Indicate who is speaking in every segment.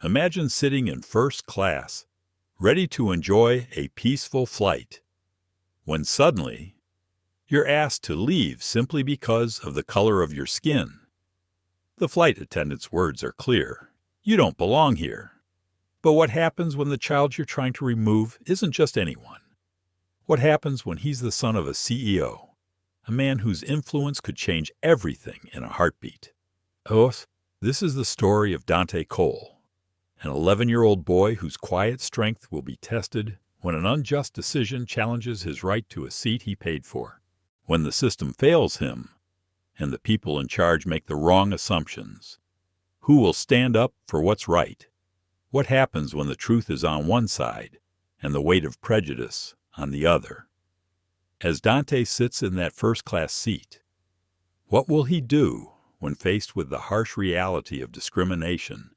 Speaker 1: Imagine sitting in first class, ready to enjoy a peaceful flight, when suddenly you're asked to leave simply because of the color of your skin. The flight attendant's words are clear. You don't belong here. But what happens when the child you're trying to remove isn't just anyone? What happens when he's the son of a CEO, a man whose influence could change everything in a heartbeat? Oh, this is the story of Dante Cole, an 11-year-old boy whose quiet strength will be tested when an unjust decision challenges his right to a seat he paid for. When the system fails him, and the people in charge make the wrong assumptions, who will stand up for what's right? What happens when the truth is on one side and the weight of prejudice on the other? As Dante sits in that first-class seat, what will he do when faced with the harsh reality of discrimination?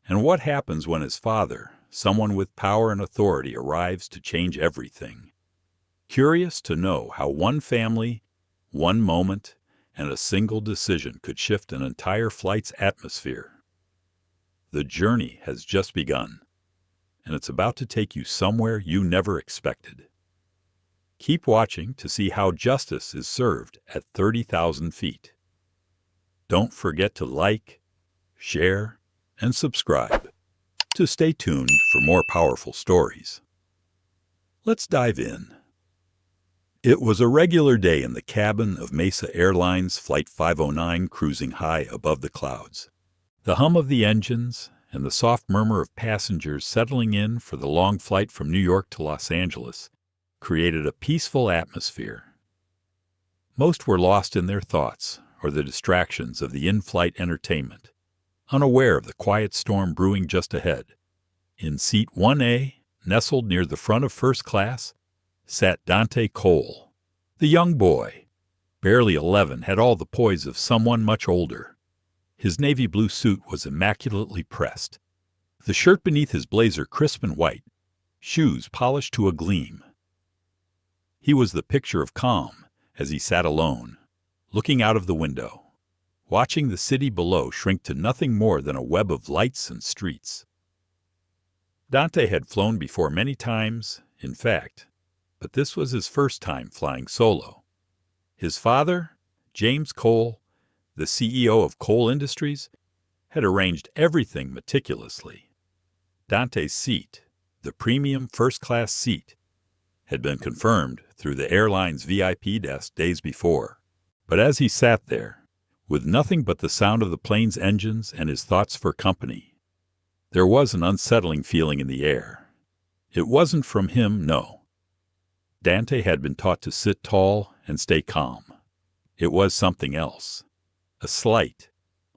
Speaker 1: And what happens when his father, someone with power and authority, arrives to change everything? Curious to know how one family, one moment, and a single decision could shift an entire flight's atmosphere. The journey has just begun, and it's about to take you somewhere you never expected. Keep watching to see how justice is served at 30,000 feet. Don't forget to like, share, and subscribe to stay tuned for more powerful stories. Let's dive in. It was a regular day in the cabin of Mesa Airlines Flight 509, cruising high above the clouds. The hum of the engines and the soft murmur of passengers settling in for the long flight from New York to Los Angeles created a peaceful atmosphere. Most were lost in their thoughts or the distractions of the in-flight entertainment, unaware of the quiet storm brewing just ahead. In seat 1A, nestled near the front of first class, sat Dante Cole. The young boy, barely 11, had all the poise of someone much older. His navy blue suit was immaculately pressed, the shirt beneath his blazer crisp and white, shoes polished to a gleam. He was the picture of calm as he sat alone, looking out of the window, watching the city below shrink to nothing more than a web of lights and streets. Dante had flown before many times, in fact, but this was his first time flying solo. His father, James Cole, the CEO of Cole Industries, had arranged everything meticulously. Dante's seat, the premium first-class seat, had been confirmed through the airline's VIP desk days before. But as he sat there, with nothing but the sound of the plane's engines and his thoughts for company, there was an unsettling feeling in the air. It wasn't from him, no. Dante had been taught to sit tall and stay calm. It was something else. A slight,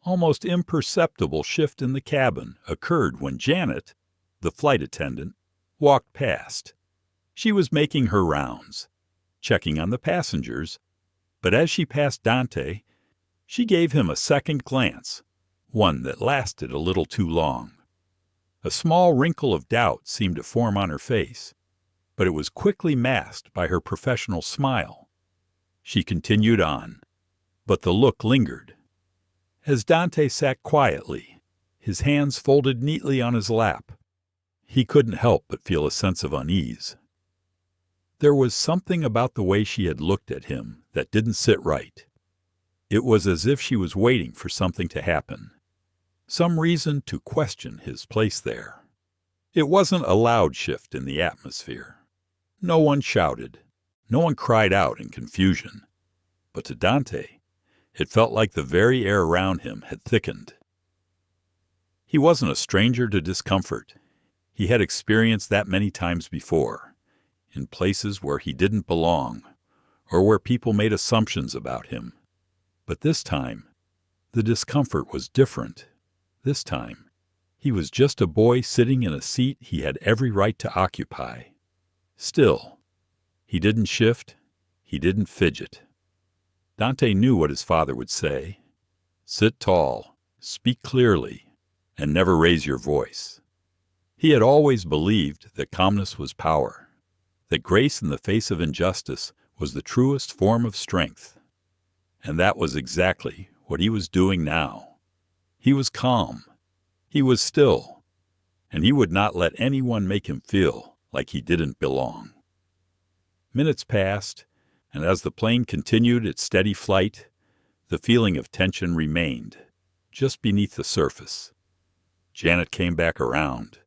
Speaker 1: almost imperceptible shift in the cabin occurred when Janet, the flight attendant, walked past. She was making her rounds, checking on the passengers, but as she passed Dante, she gave him a second glance, one that lasted a little too long. A small wrinkle of doubt seemed to form on her face, but it was quickly masked by her professional smile. She continued on, but the look lingered. As Dante sat quietly, his hands folded neatly on his lap, he couldn't help but feel a sense of unease. There was something about the way she had looked at him that didn't sit right. It was as if she was waiting for something to happen, some reason to question his place there. It wasn't a loud shift in the atmosphere. No one shouted. No one cried out in confusion. But to Dante, it felt like the very air around him had thickened. He wasn't a stranger to discomfort. He had experienced that many times before, in places where he didn't belong, or where people made assumptions about him. But this time, the discomfort was different. This time, he was just a boy sitting in a seat he had every right to occupy. Still, he didn't shift, he didn't fidget. Dante knew what his father would say. Sit tall, speak clearly, and never raise your voice. He had always believed that calmness was power, that grace in the face of injustice was the truest form of strength. And that was exactly what he was doing now. He was calm. He was still. and he would not let anyone make him feel like he didn't belong. Minutes passed, and as the plane continued its steady flight, the feeling of tension remained, just beneath the surface. Janet came back around,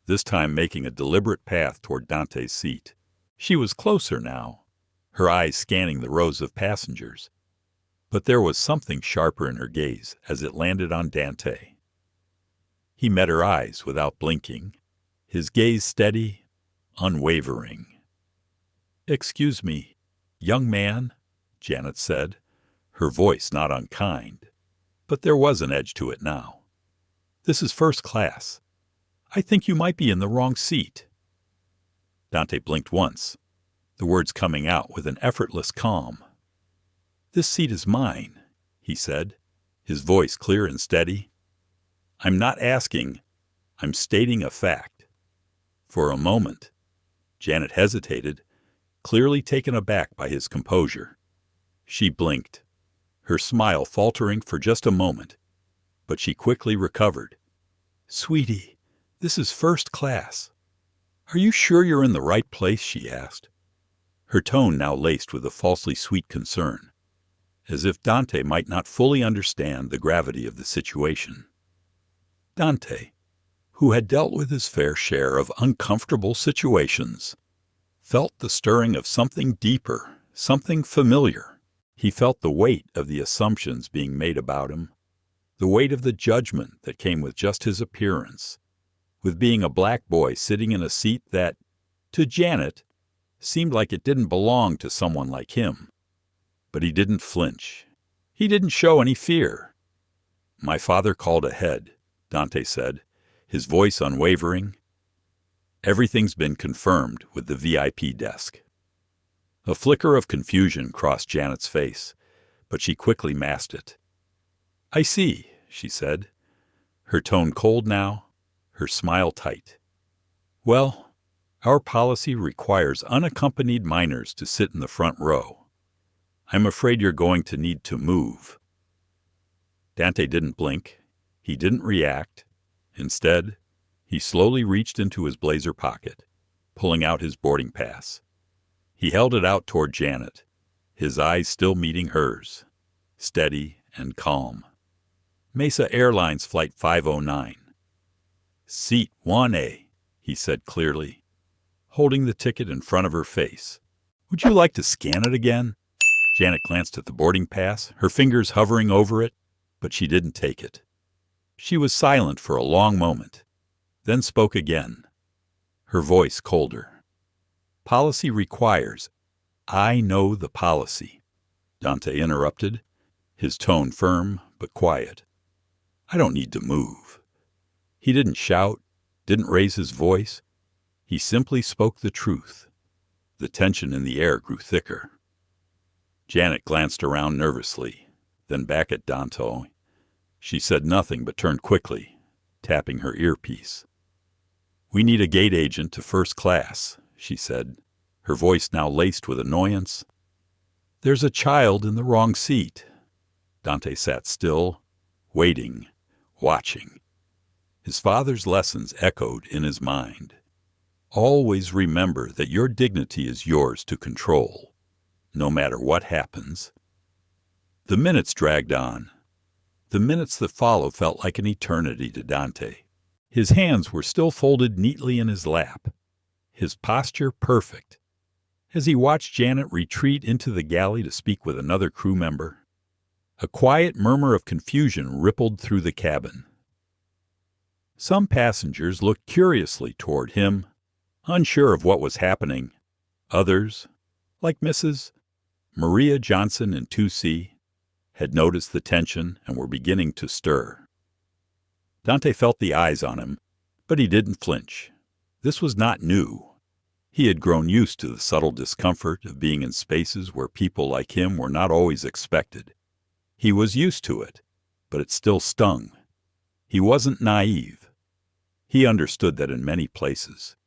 Speaker 1: this time making a deliberate path toward Dante's seat. She was closer now, her eyes scanning the rows of passengers. But there was something sharper in her gaze as it landed on Dante. He met her eyes without blinking, his gaze steady, unwavering. "Excuse me, young man," Janet said, her voice not unkind, but there was an edge to it now. "This is first class. I think you might be in the wrong seat." Dante blinked once, the words coming out with an effortless calm. "This seat is mine," he said, his voice clear and steady. "I'm not asking, I'm stating a fact." For a moment, Janet hesitated, clearly taken aback by his composure. She blinked, her smile faltering for just a moment, but she quickly recovered. "Sweetie, this is first class. Are you sure you're in the right place?" she asked, her tone now laced with a falsely sweet concern, as if Dante might not fully understand the gravity of the situation. Dante, who had dealt with his fair share of uncomfortable situations, felt the stirring of something deeper, something familiar. He felt the weight of the assumptions being made about him, the weight of the judgment that came with just his appearance, with being a black boy sitting in a seat that, to Janet, seemed like it didn't belong to someone like him. But he didn't flinch. He didn't show any fear. "My father called ahead," Dante said, his voice unwavering. "Everything's been confirmed with the VIP desk." A flicker of confusion crossed Janet's face, but she quickly masked it. "I see," she said, her tone cold now, her smile tight. "Well, our policy requires unaccompanied minors to sit in the front row. I'm afraid you're going to need to move." Dante didn't blink. He didn't react. Instead, he slowly reached into his blazer pocket, pulling out his boarding pass. He held it out toward Janet, his eyes still meeting hers, steady and calm. "Mesa Airlines Flight 509. Seat 1A, he said clearly, holding the ticket in front of her face. "Would you like to scan it again?" Janet glanced at the boarding pass, her fingers hovering over it, but she didn't take it. She was silent for a long moment, then spoke again, her voice colder. "Policy requires—" "I know the policy," Dante interrupted, his tone firm but quiet. "I don't need to move." He didn't shout, didn't raise his voice. He simply spoke the truth. The tension in the air grew thicker. Janet glanced around nervously, then back at Dante. She said nothing but turned quickly, tapping her earpiece. "We need a gate agent to first class," she said, her voice now laced with annoyance. "There's a child in the wrong seat." Dante sat still, waiting, watching. His father's lessons echoed in his mind. Always remember that your dignity is yours to control, no matter what happens. The minutes dragged on. The minutes that followed felt like an eternity to Dante. His hands were still folded neatly in his lap, his posture perfect. As he watched Janet retreat into the galley to speak with another crew member, a quiet murmur of confusion rippled through the cabin. Some passengers looked curiously toward him, unsure of what was happening. Others, like Mrs. Maria Johnson in 2C, had noticed the tension and were beginning to stir. Dante felt the eyes on him, but he didn't flinch. This was not new. He had grown used to the subtle discomfort of being in spaces where people like him were not always expected. He was used to it, but it still stung. He wasn't naive. He understood that in many places,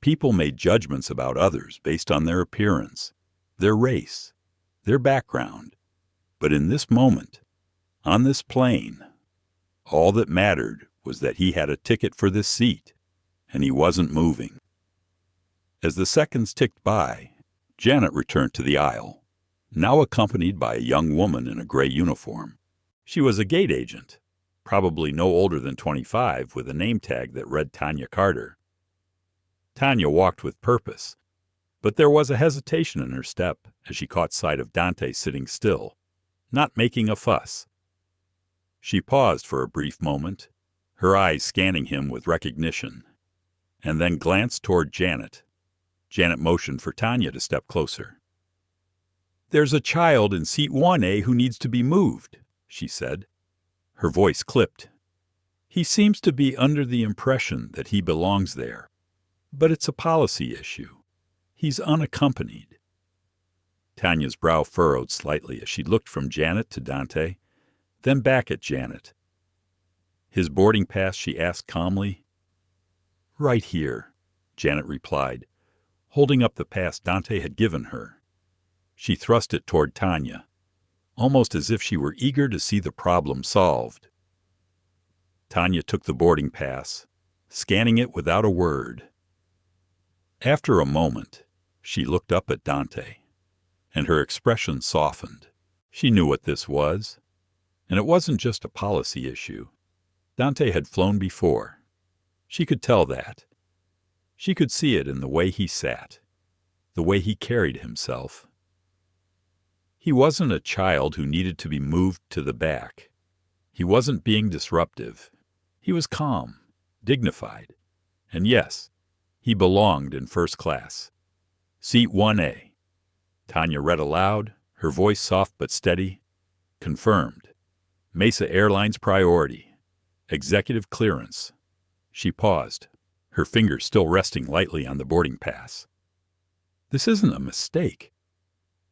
Speaker 1: people made judgments about others based on their appearance, their race, their background. But in this moment, on this plane, all that mattered was that he had a ticket for this seat. and he wasn't moving. As the seconds ticked by, Janet returned to the aisle, now accompanied by a young woman in a gray uniform. She was a gate agent, probably no older than 25, with a name tag that read Tanya Carter. Tanya walked with purpose, but there was a hesitation in her step as she caught sight of Dante sitting still, not making a fuss. She paused for a brief moment, her eyes scanning him with recognition, and then glanced toward Janet. Janet motioned for Tanya to step closer. "There's a child in seat 1A who needs to be moved," she said. Her voice clipped. "He seems to be under the impression that he belongs there, but it's a policy issue. He's unaccompanied." Tanya's brow furrowed slightly as she looked from Janet to Dante, then back at Janet. "His boarding pass?" she asked calmly. "Right here," Janet replied, holding up the pass Dante had given her. She thrust it toward Tanya, almost as if she were eager to see the problem solved. Tanya took the boarding pass, scanning it without a word. After a moment, she looked up at Dante, and her expression softened. She knew what this was, and it wasn't just a policy issue. Dante had flown before. She could tell that. She could see it in the way he sat, the way he carried himself. He wasn't a child who needed to be moved to the back. He wasn't being disruptive. He was calm, dignified, and yes, he belonged in first class. Seat 1A. Tanya read aloud, her voice soft but steady. Confirmed. Mesa Airlines priority. Executive clearance. She paused, her fingers still resting lightly on the boarding pass. "This isn't a mistake."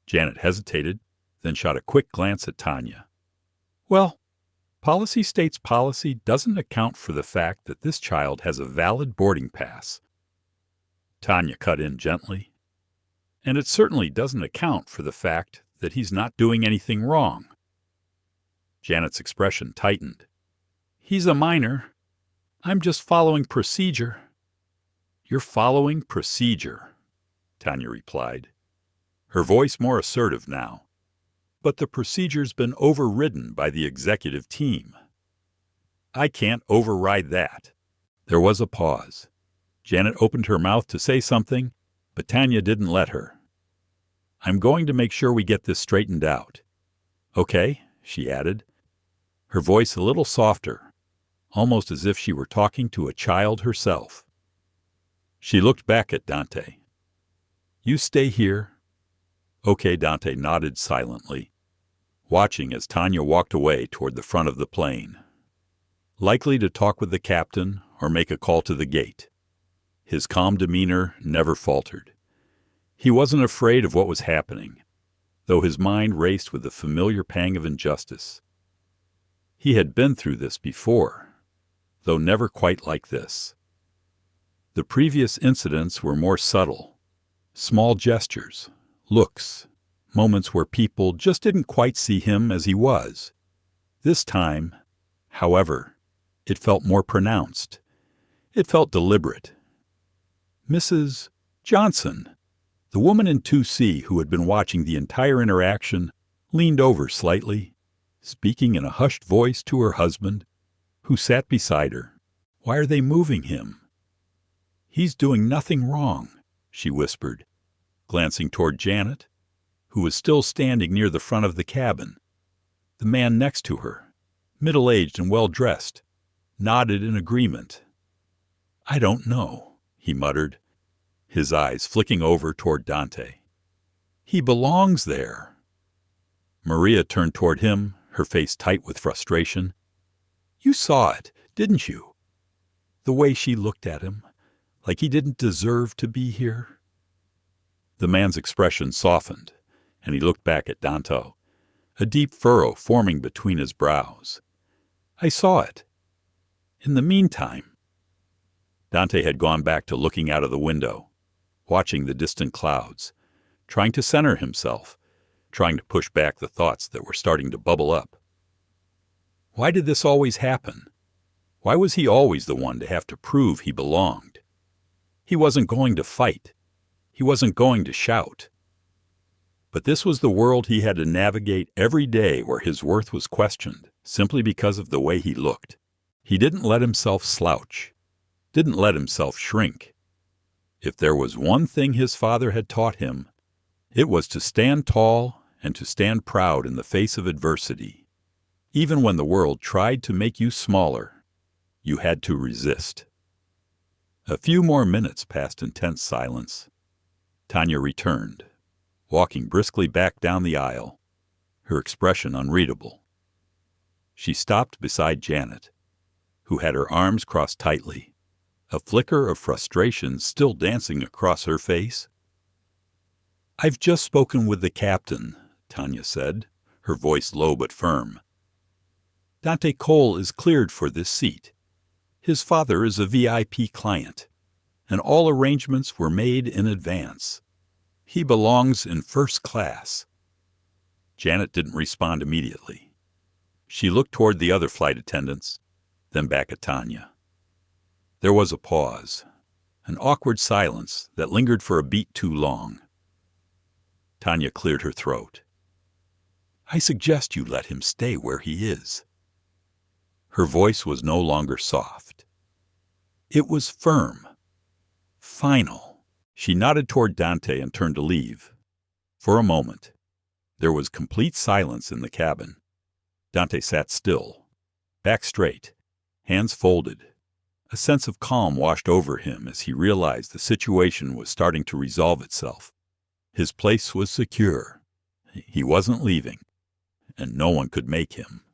Speaker 1: Janet hesitated, then shot a quick glance at Tanya. "Well, policy states policy doesn't account for the fact that this child has a valid boarding pass." Tanya cut in gently. "And it certainly doesn't account for the fact that he's not doing anything wrong." Janet's expression tightened. "He's a minor. I'm just following procedure." "You're following procedure," Tanya replied, her voice more assertive now. "But the procedure's been overridden by the executive team. I can't override that." There was a pause. Janet opened her mouth to say something, but Tanya didn't let her. "I'm going to make sure we get this straightened out." "Okay," she added, her voice a little softer, almost as if she were talking to a child herself. She looked back at Dante. "You stay here." "Okay," Dante nodded silently, watching as Tanya walked away toward the front of the plane. Likely to talk with the captain or make a call to the gate. His calm demeanor never faltered. He wasn't afraid of what was happening, though his mind raced with the familiar pang of injustice. He had been through this before, though never quite like this. The previous incidents were more subtle. Small gestures, looks, moments where people just didn't quite see him as he was. This time, however, it felt more pronounced. It felt deliberate. Mrs. Johnson, the woman in 2C who had been watching the entire interaction, leaned over slightly, speaking in a hushed voice to her husband, who sat beside her. "Why are they moving him?" "He's doing nothing wrong," she whispered, glancing toward Janet, who was still standing near the front of the cabin. The man next to her, middle-aged and well-dressed, nodded in agreement. "I don't know," he muttered, his eyes flicking over toward Dante. "He belongs there." Maria turned toward him, her face tight with frustration. "You saw it, didn't you? The way she looked at him, like he didn't deserve to be here." The man's expression softened, and he looked back at Dante, a deep furrow forming between his brows. "I saw it. In the meantime—" Dante had gone back to looking out of the window, watching the distant clouds, trying to center himself, trying to push back the thoughts that were starting to bubble up. Why did this always happen? Why was he always the one to have to prove he belonged? He wasn't going to fight. He wasn't going to shout. But this was the world he had to navigate every day, where his worth was questioned simply because of the way he looked. He didn't let himself slouch, didn't let himself shrink. If there was one thing his father had taught him, it was to stand tall and to stand proud in the face of adversity. Even when the world tried to make you smaller, you had to resist. A few more minutes passed in tense silence. Tanya returned, walking briskly back down the aisle, her expression unreadable. She stopped beside Janet, who had her arms crossed tightly, a flicker of frustration still dancing across her face. "I've just spoken with the captain," Tanya said, her voice low but firm. "Dante Cole is cleared for this seat. His father is a VIP client, and all arrangements were made in advance. He belongs in first class." Janet didn't respond immediately. She looked toward the other flight attendants, then back at Tanya. There was a pause, an awkward silence that lingered for a beat too long. Tanya cleared her throat. "I suggest you let him stay where he is." Her voice was no longer soft. It was firm, final. She nodded toward Dante and turned to leave. For a moment, there was complete silence in the cabin. Dante sat still, back straight, hands folded. A sense of calm washed over him as he realized the situation was starting to resolve itself. His place was secure. He wasn't leaving, and no one could make him.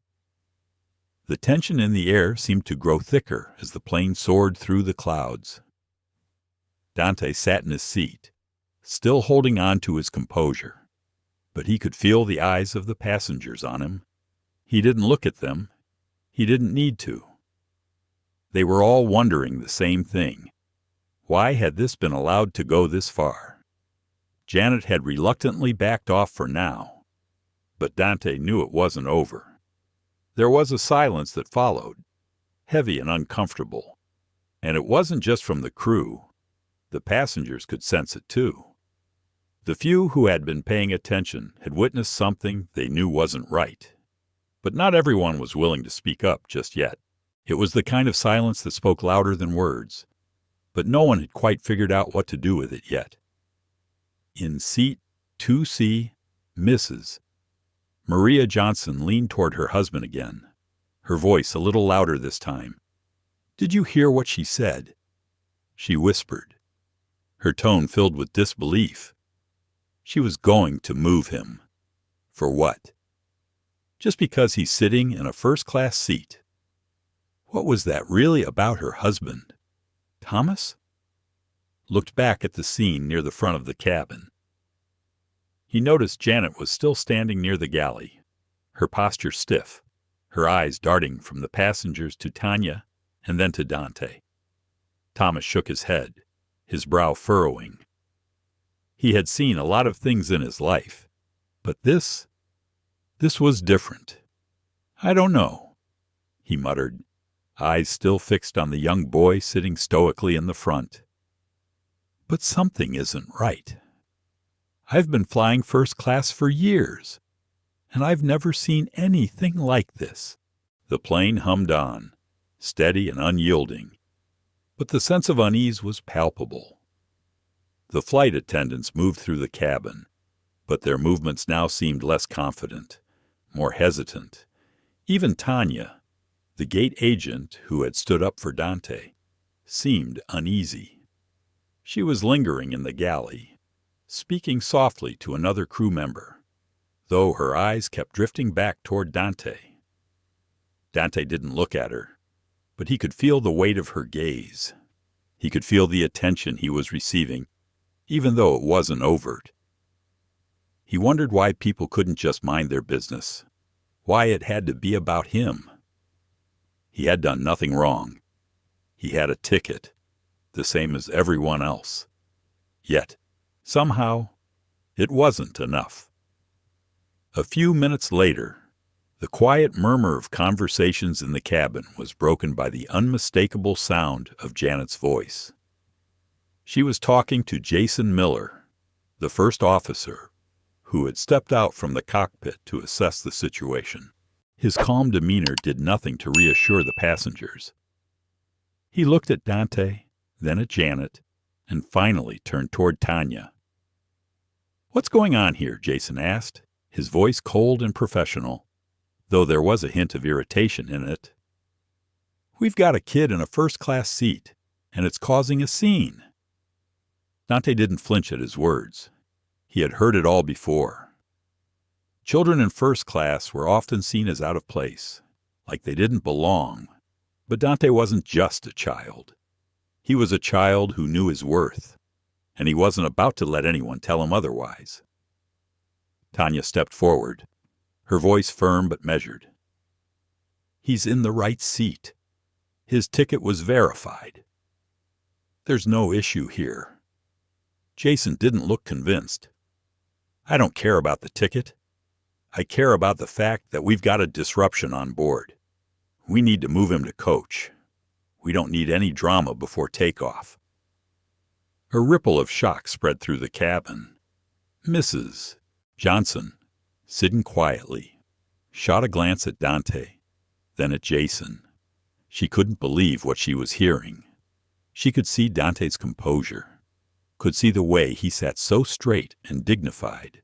Speaker 1: The tension in the air seemed to grow thicker as the plane soared through the clouds. Dante sat in his seat, still holding on to his composure, but he could feel the eyes of the passengers on him. He didn't look at them. He didn't need to. They were all wondering the same thing. Why had this been allowed to go this far? Janet had reluctantly backed off for now, but Dante knew it wasn't over. There was a silence that followed, heavy and uncomfortable, and it wasn't just from the crew. The passengers could sense it too. The few who had been paying attention had witnessed something they knew wasn't right, but not everyone was willing to speak up just yet. It was the kind of silence that spoke louder than words, but no one had quite figured out what to do with it yet. In seat 2C, Mrs. Maria Johnson leaned toward her husband again, her voice a little louder this time. "Did you hear what she said?" She whispered, her tone filled with disbelief. She was going to move him. For what? Just because he's sitting in a first-class seat. What was that really about her husband? Thomas? Looked back at the scene near the front of the cabin. He noticed Janet was still standing near the galley, her posture stiff, her eyes darting from the passengers to Tanya and then to Dante. Thomas shook his head, his brow furrowing. He had seen a lot of things in his life, but this was different. "I don't know," he muttered, eyes still fixed on the young boy sitting stoically in the front. "But something isn't right. I've been flying first class for years, and I've never seen anything like this." The plane hummed on, steady and unyielding, but the sense of unease was palpable. The flight attendants moved through the cabin, but their movements now seemed less confident, more hesitant. Even Tanya, the gate agent who had stood up for Dante, seemed uneasy. She was lingering in the galley, speaking softly to another crew member, though her eyes kept drifting back toward Dante. Dante didn't look at her, but he could feel the weight of her gaze. He could feel the attention he was receiving, even though it wasn't overt. He wondered why people couldn't just mind their business, why it had to be about him. He had done nothing wrong. He had a ticket, the same as everyone else. Yet, somehow, it wasn't enough. A few minutes later, the quiet murmur of conversations in the cabin was broken by the unmistakable sound of Janet's voice. She was talking to Jason Miller, the first officer, who had stepped out from the cockpit to assess the situation. His calm demeanor did nothing to reassure the passengers. He looked at Dante, then at Janet, and finally turned toward Tanya. "What's going on here?" Jason asked, his voice cold and professional, though there was a hint of irritation in it. "We've got a kid in a first-class seat, and it's causing a scene." Dante didn't flinch at his words. He had heard it all before. Children in first class were often seen as out of place, like they didn't belong. But Dante wasn't just a child. He was a child who knew his worth, and he wasn't about to let anyone tell him otherwise. Tanya stepped forward, her voice firm but measured. "He's in the right seat. His ticket was verified. There's no issue here." Jason didn't look convinced. "I don't care about the ticket. I care about the fact that we've got a disruption on board. We need to move him to coach. We don't need any drama before takeoff." A ripple of shock spread through the cabin. Mrs. Johnson, sitting quietly, shot a glance at Dante, then at Jason. She couldn't believe what she was hearing. She could see Dante's composure, could see the way he sat so straight and dignified.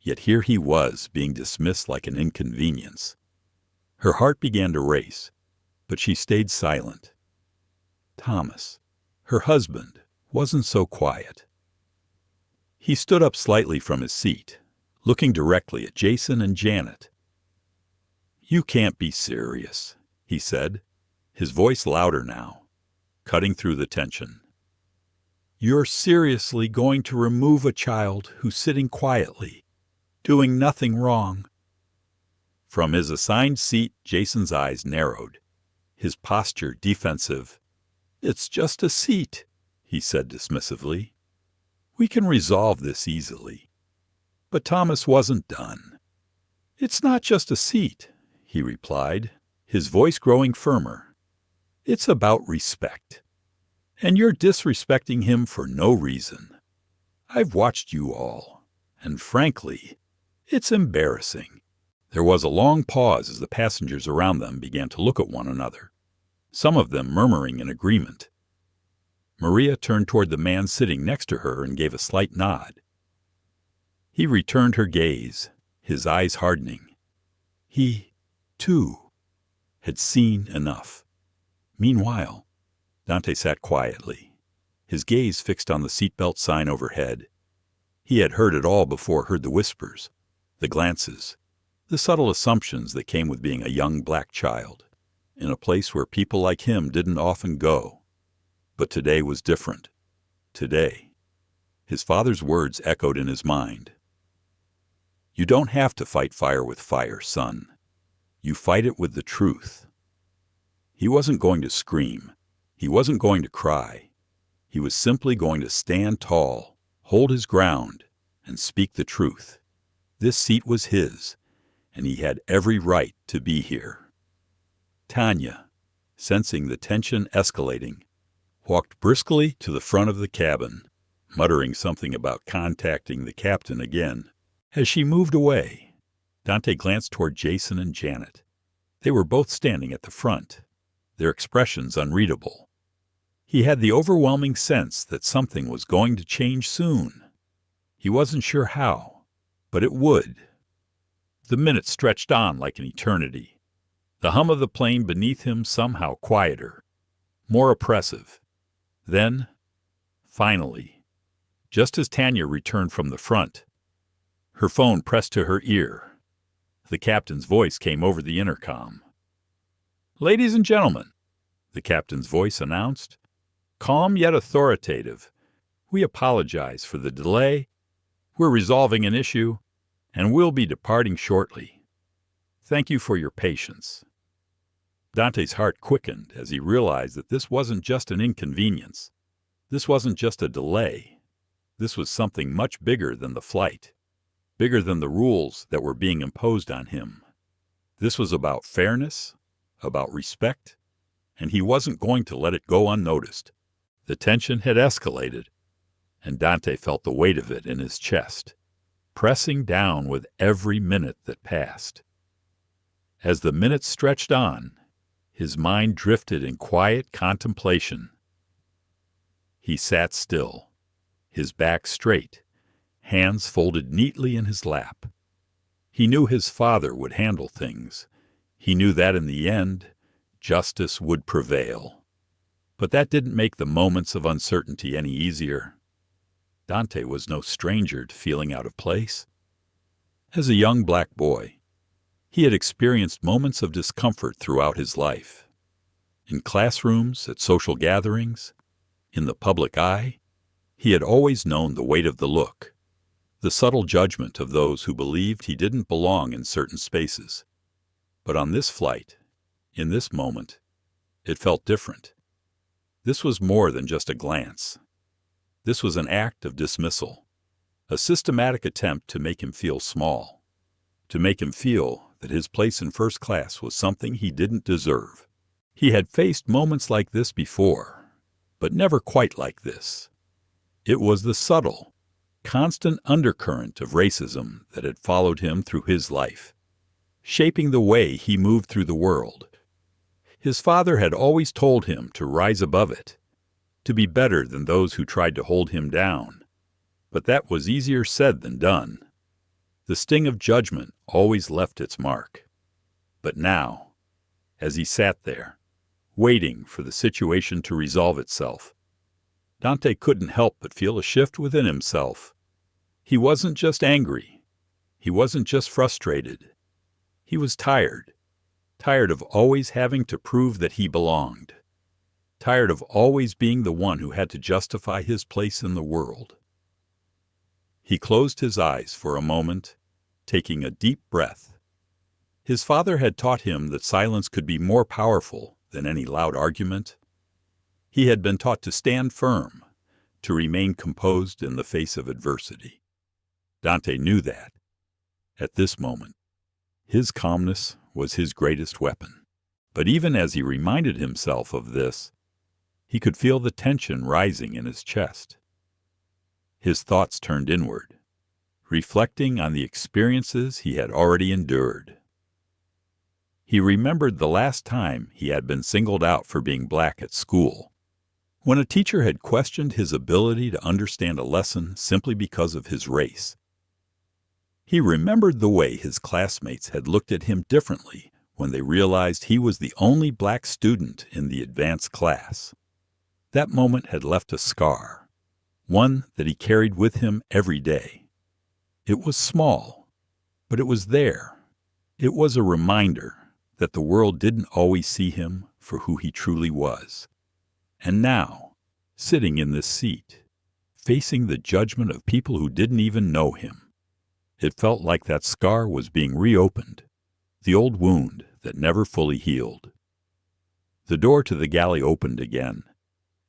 Speaker 1: Yet here he was, being dismissed like an inconvenience. Her heart began to race, but she stayed silent. Thomas, her husband, wasn't so quiet. He stood up slightly from his seat, looking directly at Jason and Janet. "You can't be serious," he said, his voice louder now, cutting through the tension. "You're seriously going to remove a child who's sitting quietly, doing nothing wrong?" From his assigned seat, Jason's eyes narrowed, his posture defensive. "It's just a seat," he said dismissively. "We can resolve this easily." But Thomas wasn't done. "It's not just a seat," he replied, his voice growing firmer. "It's about respect. And you're disrespecting him for no reason. I've watched you all, and frankly, it's embarrassing." There was a long pause as the passengers around them began to look at one another, some of them murmuring in agreement. Maria turned toward the man sitting next to her and gave a slight nod. He returned her gaze, his eyes hardening. He, too, had seen enough. Meanwhile, Dante sat quietly, his gaze fixed on the seatbelt sign overhead. He had heard it all before, heard the whispers, the glances, the subtle assumptions that came with being a young black child, in a place where people like him didn't often go. But today was different. Today. His father's words echoed in his mind. "You don't have to fight fire with fire, son. You fight it with the truth." He wasn't going to scream. He wasn't going to cry. He was simply going to stand tall, hold his ground, and speak the truth. This seat was his, and he had every right to be here. Tanya, sensing the tension escalating, walked briskly to the front of the cabin, muttering something about contacting the captain again. As she moved away, Dante glanced toward Jason and Janet. They were both standing at the front, their expressions unreadable. He had the overwhelming sense that something was going to change soon. He wasn't sure how, but it would. The minutes stretched on like an eternity, the hum of the plane beneath him somehow quieter, more oppressive. Then, finally, just as Tanya returned from the front, her phone pressed to her ear. The captain's voice came over the intercom. "Ladies and gentlemen," the captain's voice announced, calm yet authoritative, "we apologize for the delay. We're resolving an issue, and we'll be departing shortly. Thank you for your patience." Dante's heart quickened as he realized that this wasn't just an inconvenience. This wasn't just a delay. This was something much bigger than the flight, bigger than the rules that were being imposed on him. This was about fairness, about respect, and he wasn't going to let it go unnoticed. The tension had escalated, and Dante felt the weight of it in his chest, pressing down with every minute that passed. As the minutes stretched on, his mind drifted in quiet contemplation. He sat still, his back straight, hands folded neatly in his lap. He knew his father would handle things. He knew that in the end, justice would prevail. But that didn't make the moments of uncertainty any easier. Dante was no stranger to feeling out of place. As a young black boy, he had experienced moments of discomfort throughout his life. In classrooms, at social gatherings, in the public eye, he had always known the weight of the look, the subtle judgment of those who believed he didn't belong in certain spaces. But on this flight, in this moment, it felt different. This was more than just a glance. This was an act of dismissal, a systematic attempt to make him feel small, to make him feel that his place in first class was something he didn't deserve. He had faced moments like this before, but never quite like this. It was the subtle, constant undercurrent of racism that had followed him through his life, shaping the way he moved through the world. His father had always told him to rise above it, to be better than those who tried to hold him down. But that was easier said than done. The sting of judgment always left its mark. But now, as he sat there, waiting for the situation to resolve itself, Dante couldn't help but feel a shift within himself. He wasn't just angry. He wasn't just frustrated. He was tired of always having to prove that he belonged, tired of always being the one who had to justify his place in the world. He closed his eyes for a moment, taking a deep breath. His father had taught him that silence could be more powerful than any loud argument. He had been taught to stand firm, to remain composed in the face of adversity. Dante knew that. At this moment, his calmness was his greatest weapon. But even as he reminded himself of this, he could feel the tension rising in his chest. His thoughts turned inward, reflecting on the experiences he had already endured. He remembered the last time he had been singled out for being black at school, when a teacher had questioned his ability to understand a lesson simply because of his race. He remembered the way his classmates had looked at him differently when they realized he was the only black student in the advanced class. That moment had left a scar, one that he carried with him every day. It was small, but it was there. It was a reminder that the world didn't always see him for who he truly was. And now, sitting in this seat, facing the judgment of people who didn't even know him, it felt like that scar was being reopened, the old wound that never fully healed. The door to the galley opened again,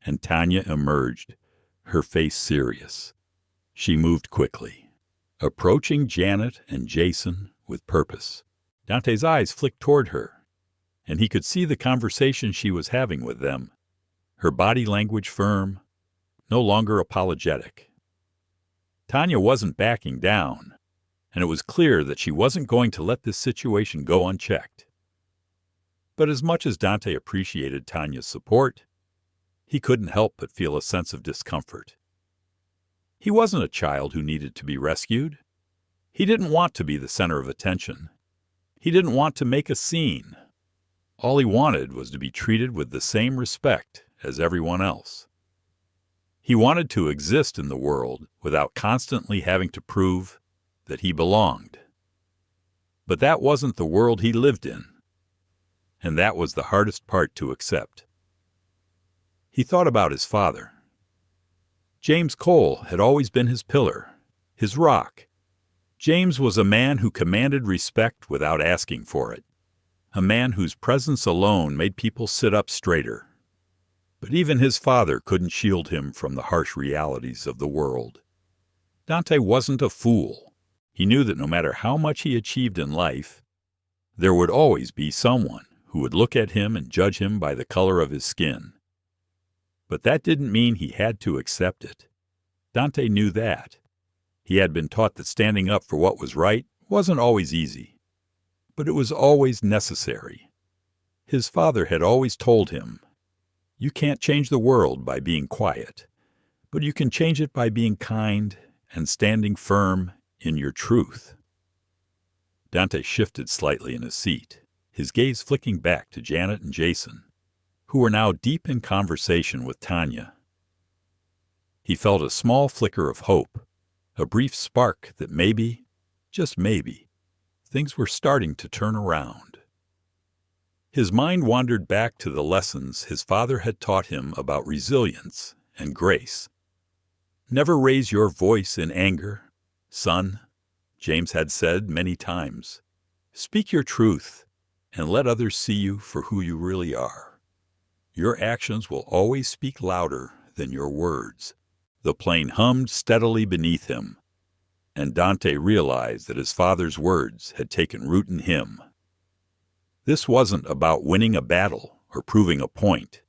Speaker 1: and Tanya emerged, her face serious. She moved quickly, approaching Janet and Jason with purpose. Dante's eyes flicked toward her, and he could see the conversation she was having with them, her body language firm, no longer apologetic. Tanya wasn't backing down, and it was clear that she wasn't going to let this situation go unchecked. But as much as Dante appreciated Tanya's support, he couldn't help but feel a sense of discomfort. He wasn't a child who needed to be rescued. He didn't want to be the center of attention. He didn't want to make a scene. All he wanted was to be treated with the same respect as everyone else. He wanted to exist in the world without constantly having to prove that he belonged. But that wasn't the world he lived in, and that was the hardest part to accept. He thought about his father. James Cole had always been his pillar, his rock. James was a man who commanded respect without asking for it, a man whose presence alone made people sit up straighter. But even his father couldn't shield him from the harsh realities of the world. Dante wasn't a fool. He knew that no matter how much he achieved in life, there would always be someone who would look at him and judge him by the color of his skin. But that didn't mean he had to accept it. Dante knew that. He had been taught that standing up for what was right wasn't always easy, but it was always necessary. His father had always told him, "You can't change the world by being quiet, but you can change it by being kind and standing firm in your truth." Dante shifted slightly in his seat, his gaze flicking back to Janet and Jason, who were now deep in conversation with Tanya. He felt a small flicker of hope, a brief spark that maybe, just maybe, things were starting to turn around. His mind wandered back to the lessons his father had taught him about resilience and grace. "Never raise your voice in anger, son," James had said many times. "Speak your truth and let others see you for who you really are. Your actions will always speak louder than your words." The plane hummed steadily beneath him, and Dante realized that his father's words had taken root in him. This wasn't about winning a battle or proving a point.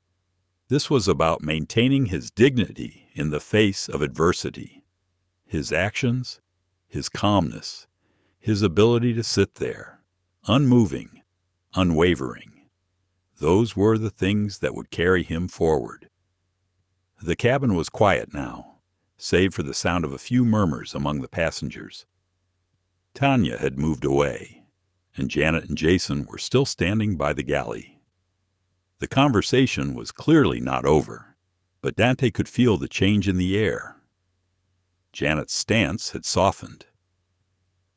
Speaker 1: This was about maintaining his dignity in the face of adversity. His actions, his calmness, his ability to sit there, unmoving, unwavering. Those were the things that would carry him forward. The cabin was quiet now, save for the sound of a few murmurs among the passengers. Tanya had moved away, and Janet and Jason were still standing by the galley. The conversation was clearly not over, but Dante could feel the change in the air. Janet's stance had softened.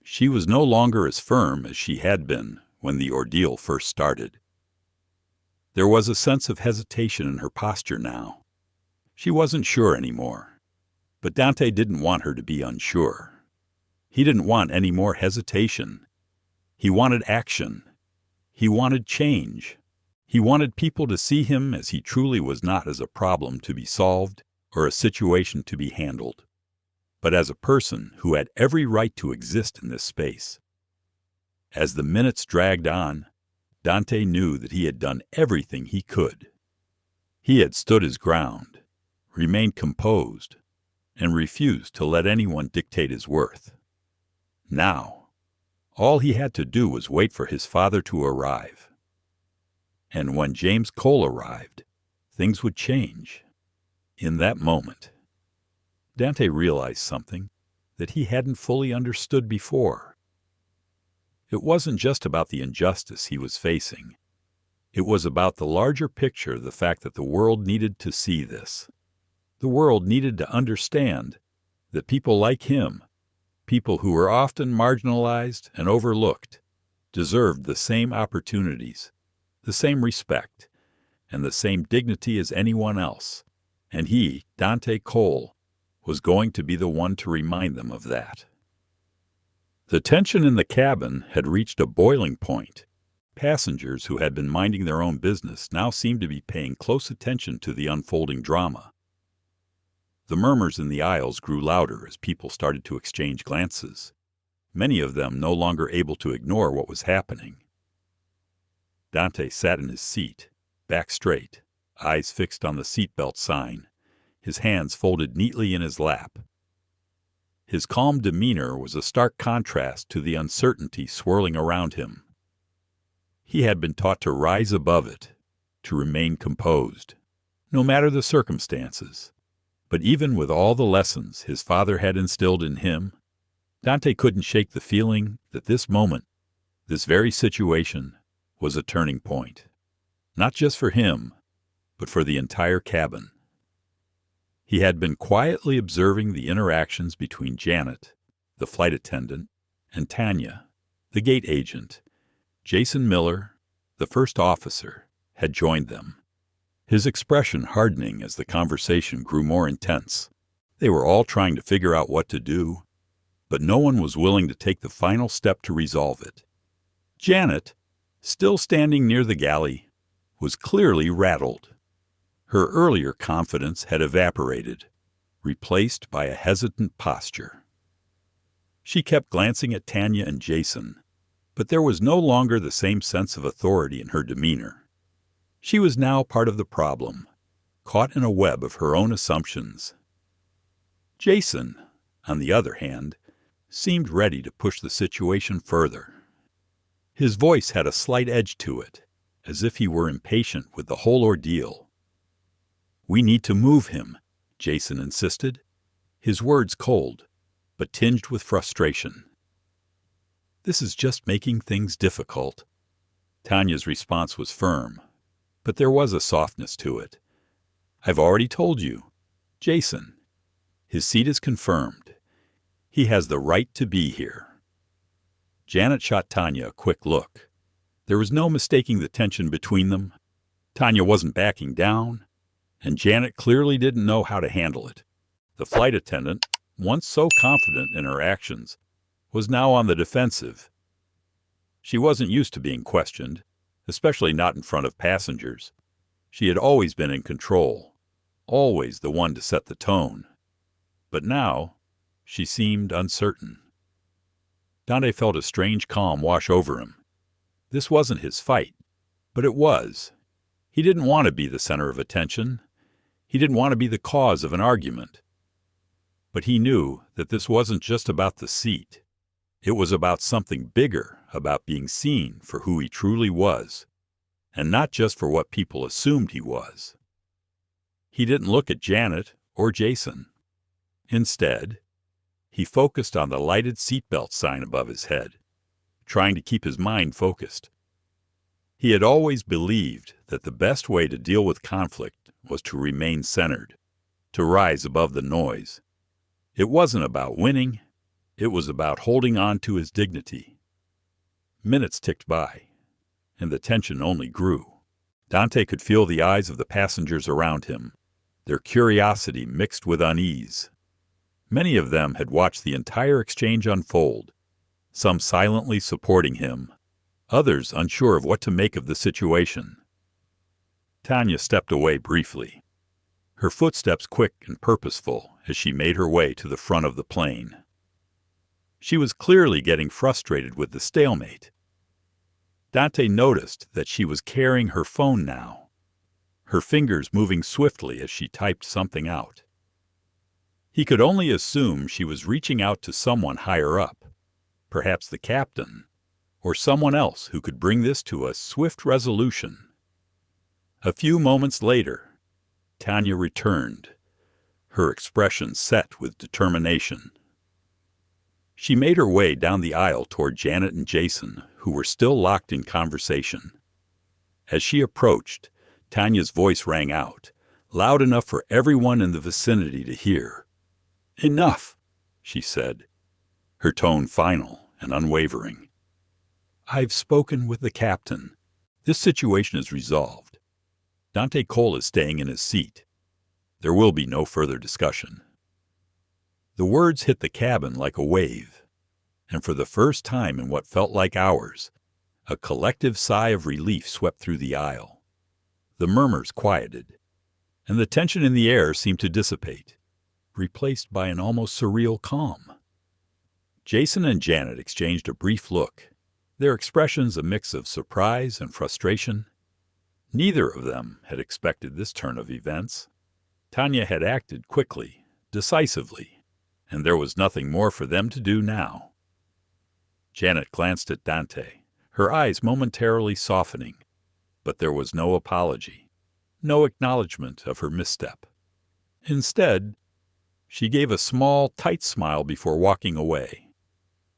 Speaker 1: She was no longer as firm as she had been when the ordeal first started. There was a sense of hesitation in her posture now. She wasn't sure anymore, but Dante didn't want her to be unsure. He didn't want any more hesitation. He wanted action. He wanted change. He wanted people to see him as he truly was, not as a problem to be solved or a situation to be handled, but as a person who had every right to exist in this space. As the minutes dragged on, Dante knew that he had done everything he could. He had stood his ground, remained composed, and refused to let anyone dictate his worth. Now, all he had to do was wait for his father to arrive. And when James Cole arrived, things would change. In that moment, Dante realized something that he hadn't fully understood before. It wasn't just about the injustice he was facing. It was about the larger picture, the fact that the world needed to see this. The world needed to understand that people like him, people who were often marginalized and overlooked, deserved the same opportunities, the same respect, and the same dignity as anyone else. And he, Dante Cole, was going to be the one to remind them of that. The tension in the cabin had reached a boiling point. Passengers who had been minding their own business now seemed to be paying close attention to the unfolding drama. The murmurs in the aisles grew louder as people started to exchange glances, many of them no longer able to ignore what was happening. Dante sat in his seat, back straight, eyes fixed on the seatbelt sign, his hands folded neatly in his lap. His calm demeanor was a stark contrast to the uncertainty swirling around him. He had been taught to rise above it, to remain composed, no matter the circumstances. But even with all the lessons his father had instilled in him, Dante couldn't shake the feeling that this moment, this very situation, was a turning point. Not just for him, but for the entire cabin. He had been quietly observing the interactions between Janet, the flight attendant, and Tanya, the gate agent. Jason Miller, the first officer, had joined them, his expression hardening as the conversation grew more intense. They were all trying to figure out what to do, but no one was willing to take the final step to resolve it. Janet, still standing near the galley, was clearly rattled. Her earlier confidence had evaporated, replaced by a hesitant posture. She kept glancing at Tanya and Jason, but there was no longer the same sense of authority in her demeanor. She was now part of the problem, caught in a web of her own assumptions. Jason, on the other hand, seemed ready to push the situation further. His voice had a slight edge to it, as if he were impatient with the whole ordeal. "We need to move him," Jason insisted, his words cold, but tinged with frustration. "This is just making things difficult." Tanya's response was firm, but there was a softness to it. "I've already told you. Jason, his seat is confirmed. He has the right to be here." Janet shot Tanya a quick look. There was no mistaking the tension between them. Tanya wasn't backing down, and Janet clearly didn't know how to handle it. The flight attendant, once so confident in her actions, was now on the defensive. She wasn't used to being questioned, especially not in front of passengers. She had always been in control, always the one to set the tone. But now, she seemed uncertain. Dante felt a strange calm wash over him. This wasn't his fight, but it was. He didn't want to be the center of attention. He didn't want to be the cause of an argument. But he knew that this wasn't just about the seat. It was about something bigger, about being seen for who he truly was, and not just for what people assumed he was. He didn't look at Janet or Jason. Instead, he focused on the lighted seatbelt sign above his head, trying to keep his mind focused. He had always believed that the best way to deal with conflict was to remain centered, to rise above the noise. It wasn't about winning. It was about holding on to his dignity. Minutes ticked by, and the tension only grew. Dante could feel the eyes of the passengers around him, their curiosity mixed with unease. Many of them had watched the entire exchange unfold, some silently supporting him, others unsure of what to make of the situation. Tanya stepped away briefly, her footsteps quick and purposeful as she made her way to the front of the plane. She was clearly getting frustrated with the stalemate. Dante noticed that she was carrying her phone now, her fingers moving swiftly as she typed something out. He could only assume she was reaching out to someone higher up, perhaps the captain, or someone else who could bring this to a swift resolution. A few moments later, Tanya returned, her expression set with determination. She made her way down the aisle toward Janet and Jason, who were still locked in conversation. As she approached, Tanya's voice rang out, loud enough for everyone in the vicinity to hear. "Enough," she said, her tone final and unwavering. "I've spoken with the captain. This situation is resolved. Dante Cole is staying in his seat. There will be no further discussion." The words hit the cabin like a wave, and for the first time in what felt like hours, a collective sigh of relief swept through the aisle. The murmurs quieted, and the tension in the air seemed to dissipate, replaced by an almost surreal calm. Jason and Janet exchanged a brief look, their expressions a mix of surprise and frustration. Neither of them had expected this turn of events. Tanya had acted quickly, decisively, and there was nothing more for them to do now. Janet glanced at Dante, her eyes momentarily softening, but there was no apology, no acknowledgement of her misstep. Instead, she gave a small, tight smile before walking away,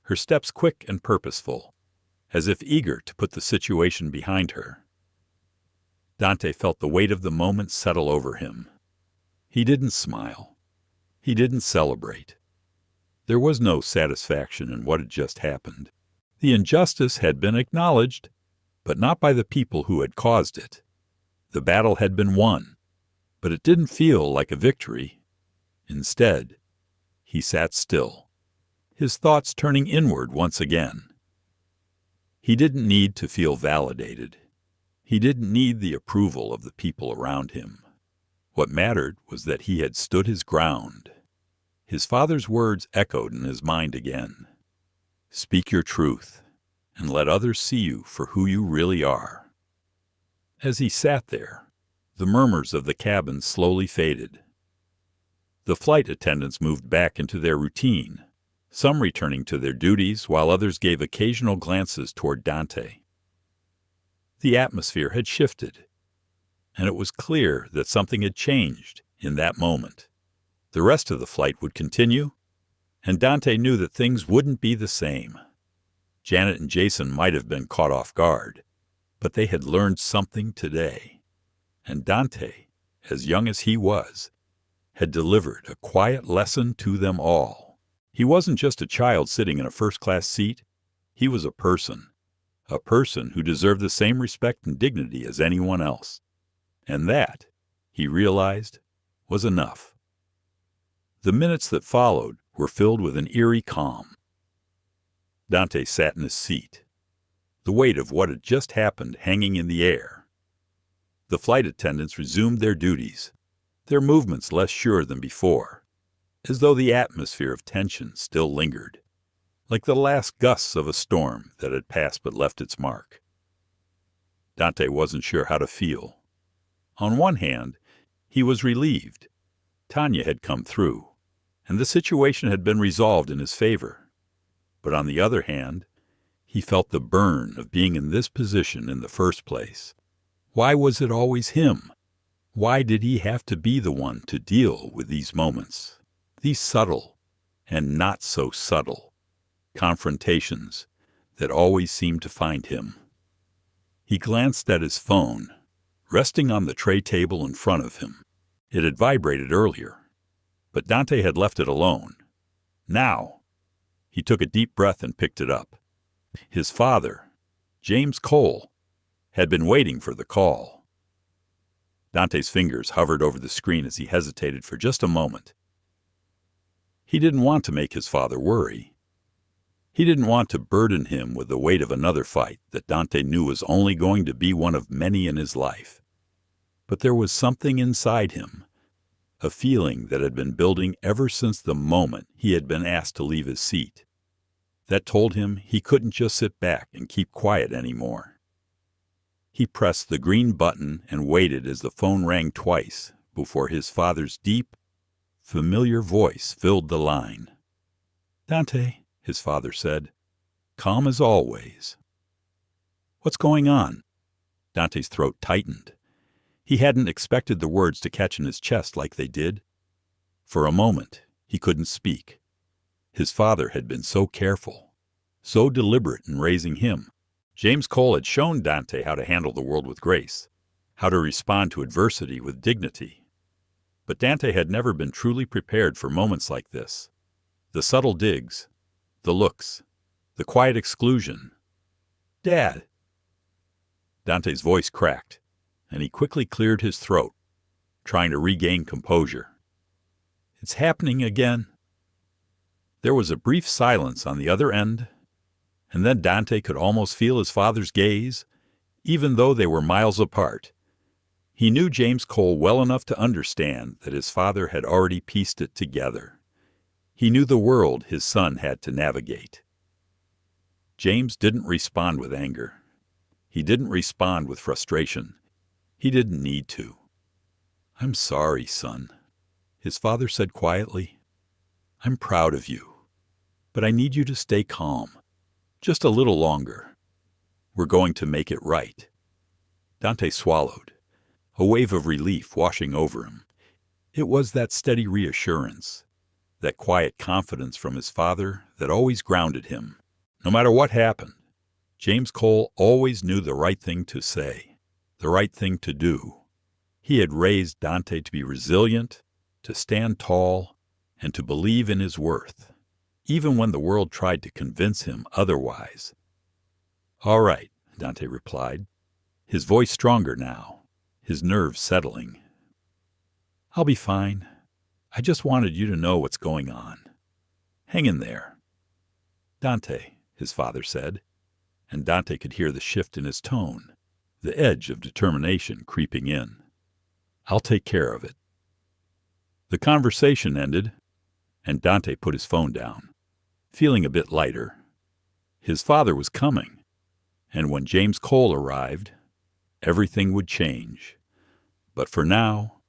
Speaker 1: her steps quick and purposeful, as if eager to put the situation behind her. Dante felt the weight of the moment settle over him. He didn't smile. He didn't celebrate. There was no satisfaction in what had just happened. The injustice had been acknowledged, but not by the people who had caused it. The battle had been won, but it didn't feel like a victory. Instead, he sat still, his thoughts turning inward once again. He didn't need to feel validated. He didn't need the approval of the people around him. What mattered was that he had stood his ground. His father's words echoed in his mind again. "Speak your truth, and let others see you for who you really are." As he sat there, The murmurs of the cabin slowly faded. The flight attendants moved back into their routine, some returning to their duties while others gave occasional glances toward Dante. The atmosphere had shifted, and it was clear that something had changed in that moment. The rest of the flight would continue, and Dante knew that things wouldn't be the same. Janet and Jason might have been caught off guard, but they had learned something today. And Dante, as young as he was, had delivered a quiet lesson to them all. He wasn't just a child sitting in a first-class seat. He was a person who deserved the same respect and dignity as anyone else. And that, he realized, was enough. The minutes that followed were filled with an eerie calm. Dante sat in his seat, the weight of what had just happened hanging in the air. The flight attendants resumed their duties, their movements less sure than before, as though the atmosphere of tension still lingered, like the last gusts of a storm that had passed but left its mark. Dante wasn't sure how to feel. On one hand, he was relieved. Tanya had come through, and the situation had been resolved in his favor. But on the other hand, he felt the burn of being in this position in the first place. Why was it always him? Why did he have to be the one to deal with these moments, these subtle and not so subtle confrontations that always seemed to find him? He glanced at his phone, resting on the tray table in front of him. It had vibrated earlier, but Dante had left it alone. Now, he took a deep breath and picked it up. His father, James Cole, had been waiting for the call. Dante's fingers hovered over the screen as he hesitated for just a moment. He didn't want to make his father worry. He didn't want to burden him with the weight of another fight that Dante knew was only going to be one of many in his life. But there was something inside him, a feeling that had been building ever since the moment he had been asked to leave his seat, that told him he couldn't just sit back and keep quiet anymore. He pressed the green button and waited as the phone rang twice before his father's deep, familiar voice filled the line. "Dante," his father said, calm as always. "What's going on?" Dante's throat tightened. He hadn't expected the words to catch in his chest like they did. For a moment, he couldn't speak. His father had been so careful, so deliberate in raising him. James Cole had shown Dante how to handle the world with grace, how to respond to adversity with dignity. But Dante had never been truly prepared for moments like this. The subtle digs, the looks, the quiet exclusion. "Dad!" Dante's voice cracked, and he quickly cleared his throat, trying to regain composure. "It's happening again." There was a brief silence on the other end, and then Dante could almost feel his father's gaze, even though they were miles apart. He knew James Cole well enough to understand that his father had already pieced it together. He knew the world his son had to navigate. James didn't respond with anger. He didn't respond with frustration. He didn't need to. "I'm sorry, son," his father said quietly. "I'm proud of you, but I need you to stay calm. Just a little longer. We're going to make it right." Dante swallowed, a wave of relief washing over him. It was that steady reassurance, that quiet confidence from his father that always grounded him. No matter what happened, James Cole always knew the right thing to say, the right thing to do. He had raised Dante to be resilient, to stand tall, and to believe in his worth, even when the world tried to convince him otherwise. "All right," Dante replied, his voice stronger now, his nerves settling. "I'll be fine. I just wanted you to know what's going on. Hang in there." "Dante," his father said, and Dante could hear the shift in his tone, the edge of determination creeping in. "I'll take care of it." The conversation ended, and Dante put his phone down, feeling a bit lighter. His father was coming, and when James Cole arrived, everything would change. But for now,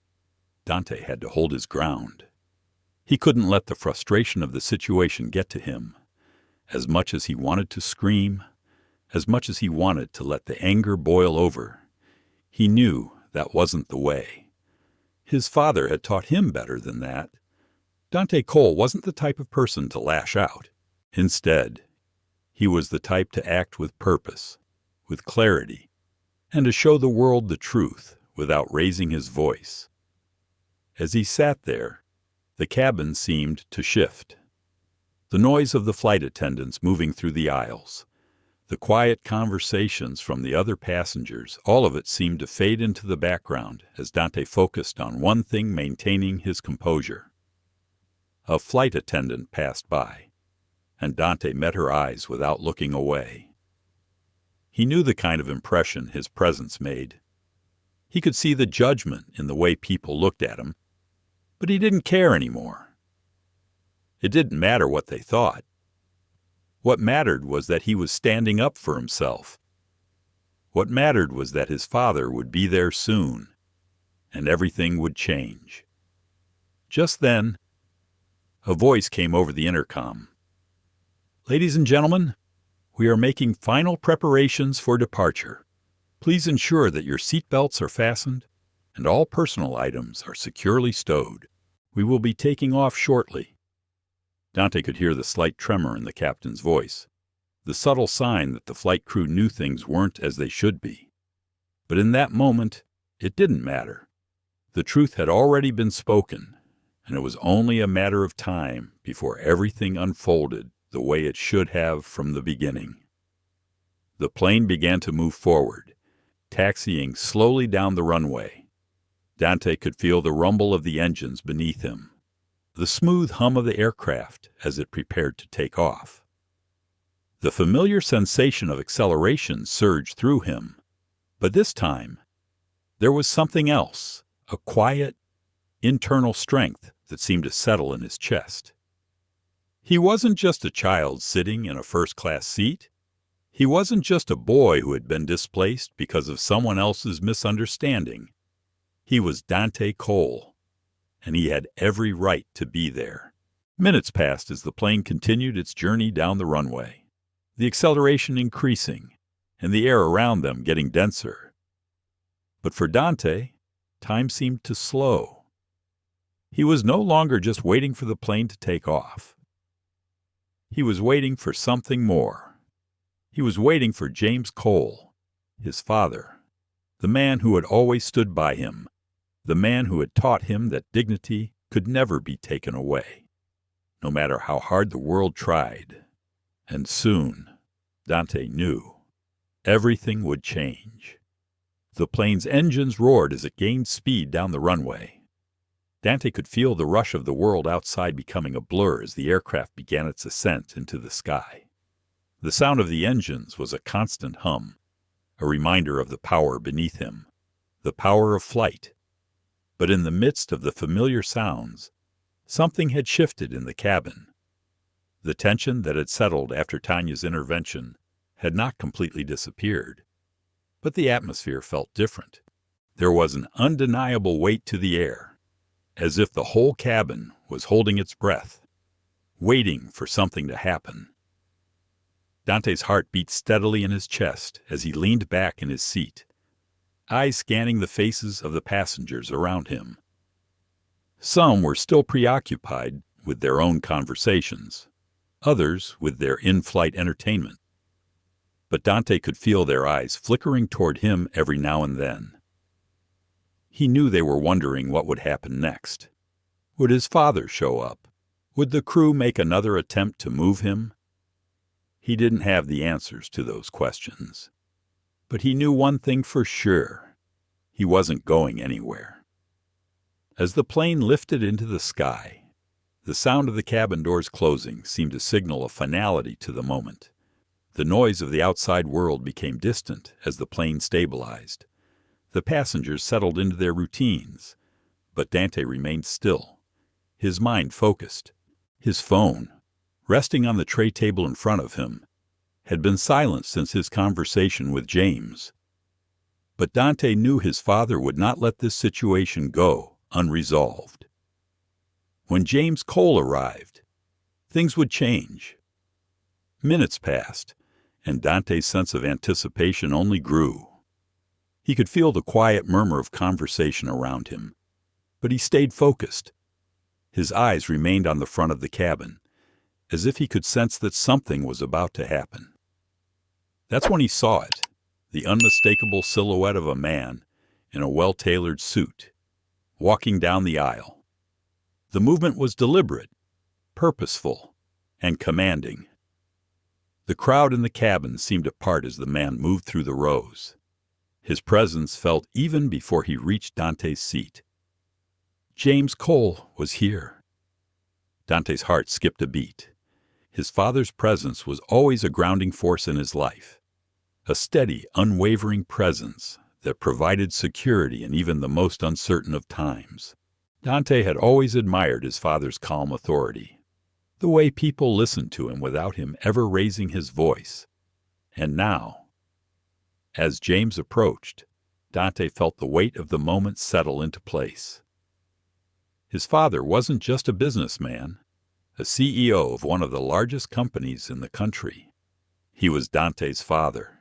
Speaker 1: Dante had to hold his ground. He couldn't let the frustration of the situation get to him. As much as he wanted to scream, as much as he wanted to let the anger boil over, he knew that wasn't the way. His father had taught him better than that. Dante Cole wasn't the type of person to lash out. Instead, he was the type to act with purpose, with clarity, and to show the world the truth without raising his voice. As he sat there, the cabin seemed to shift. The noise of the flight attendants moving through the aisles, the quiet conversations from the other passengers, all of it seemed to fade into the background as Dante focused on one thing, maintaining his composure. A flight attendant passed by, and Dante met her eyes without looking away. He knew the kind of impression his presence made. He could see the judgment in the way people looked at him, but he didn't care anymore. It didn't matter what they thought. What mattered was that he was standing up for himself. What mattered was that his father would be there soon, and everything would change. Just then, a voice came over the intercom. "Ladies and gentlemen, we are making final preparations for departure. Please ensure that your seatbelts are fastened and all personal items are securely stowed. We will be taking off shortly." Dante could hear the slight tremor in the captain's voice, the subtle sign that the flight crew knew things weren't as they should be. But in that moment, it didn't matter. The truth had already been spoken, and it was only a matter of time before everything unfolded the way it should have from the beginning. The plane began to move forward, taxiing slowly down the runway. Dante could feel the rumble of the engines beneath him, the smooth hum of the aircraft as it prepared to take off. The familiar sensation of acceleration surged through him, but this time there was something else, a quiet, internal strength that seemed to settle in his chest. He wasn't just a child sitting in a first-class seat. He wasn't just a boy who had been displaced because of someone else's misunderstanding. He was Dante Cole, and he had every right to be there. Minutes passed as the plane continued its journey down the runway, the acceleration increasing, and the air around them getting denser. But for Dante, time seemed to slow. He was no longer just waiting for the plane to take off. He was waiting for something more. He was waiting for James Cole, his father, the man who had always stood by him, the man who had taught him that dignity could never be taken away, no matter how hard the world tried. And soon, Dante knew, everything would change. The plane's engines roared as it gained speed down the runway. Dante could feel the rush of the world outside becoming a blur as the aircraft began its ascent into the sky. The sound of the engines was a constant hum, a reminder of the power beneath him, the power of flight. But in the midst of the familiar sounds, something had shifted in the cabin. The tension that had settled after Tanya's intervention had not completely disappeared, but the atmosphere felt different. There was an undeniable weight to the air, as if the whole cabin was holding its breath, waiting for something to happen. Dante's heart beat steadily in his chest as he leaned back in his seat, eyes scanning the faces of the passengers around him. Some were still preoccupied with their own conversations, others with their in-flight entertainment. But Dante could feel their eyes flickering toward him every now and then. He knew they were wondering what would happen next. Would his father show up? Would the crew make another attempt to move him? He didn't have the answers to those questions. But he knew one thing for sure. He wasn't going anywhere. As the plane lifted into the sky, the sound of the cabin doors closing seemed to signal a finality to the moment. The noise of the outside world became distant as the plane stabilized. The passengers settled into their routines, but Dante remained still, his mind focused. His phone, resting on the tray table in front of him, had been silent since his conversation with James. But Dante knew his father would not let this situation go unresolved. When James Cole arrived, things would change. Minutes passed, and Dante's sense of anticipation only grew. He could feel the quiet murmur of conversation around him, but he stayed focused. His eyes remained on the front of the cabin, as if he could sense that something was about to happen. That's when he saw it, the unmistakable silhouette of a man in a well-tailored suit, walking down the aisle. The movement was deliberate, purposeful, and commanding. The crowd in the cabin seemed to part as the man moved through the rows. His presence felt even before he reached Dante's seat. James Cole was here. Dante's heart skipped a beat. His father's presence was always a grounding force in his life, a steady, unwavering presence that provided security in even the most uncertain of times. Dante had always admired his father's calm authority, the way people listened to him without him ever raising his voice. And now, as James approached, Dante felt the weight of the moment settle into place. His father wasn't just a businessman, a CEO of one of the largest companies in the country. He was Dante's father,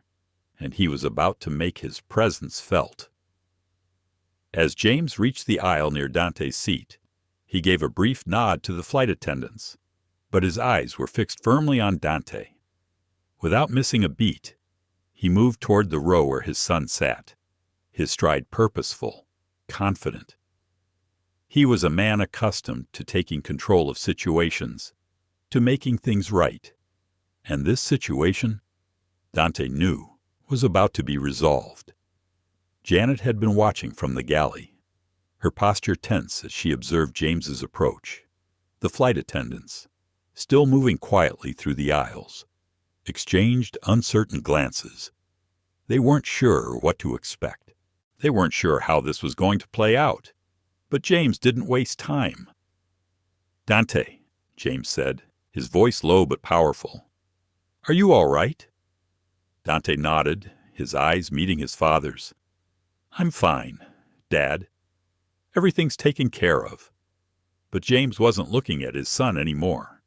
Speaker 1: and he was about to make his presence felt. As James reached the aisle near Dante's seat, he gave a brief nod to the flight attendants, but his eyes were fixed firmly on Dante. Without missing a beat, he moved toward the row where his son sat, his stride purposeful, confident. He was a man accustomed to taking control of situations, to making things right. And this situation, Dante knew, was about to be resolved. Janet had been watching from the galley, her posture tense as she observed James's approach. The flight attendants, still moving quietly through the aisles, exchanged uncertain glances. They weren't sure what to expect. They weren't sure how this was going to play out. But James didn't waste time. "Dante," James said, his voice low but powerful. "Are you all right?" Dante nodded, his eyes meeting his father's. "I'm fine, Dad. Everything's taken care of." But James wasn't looking at his son anymore.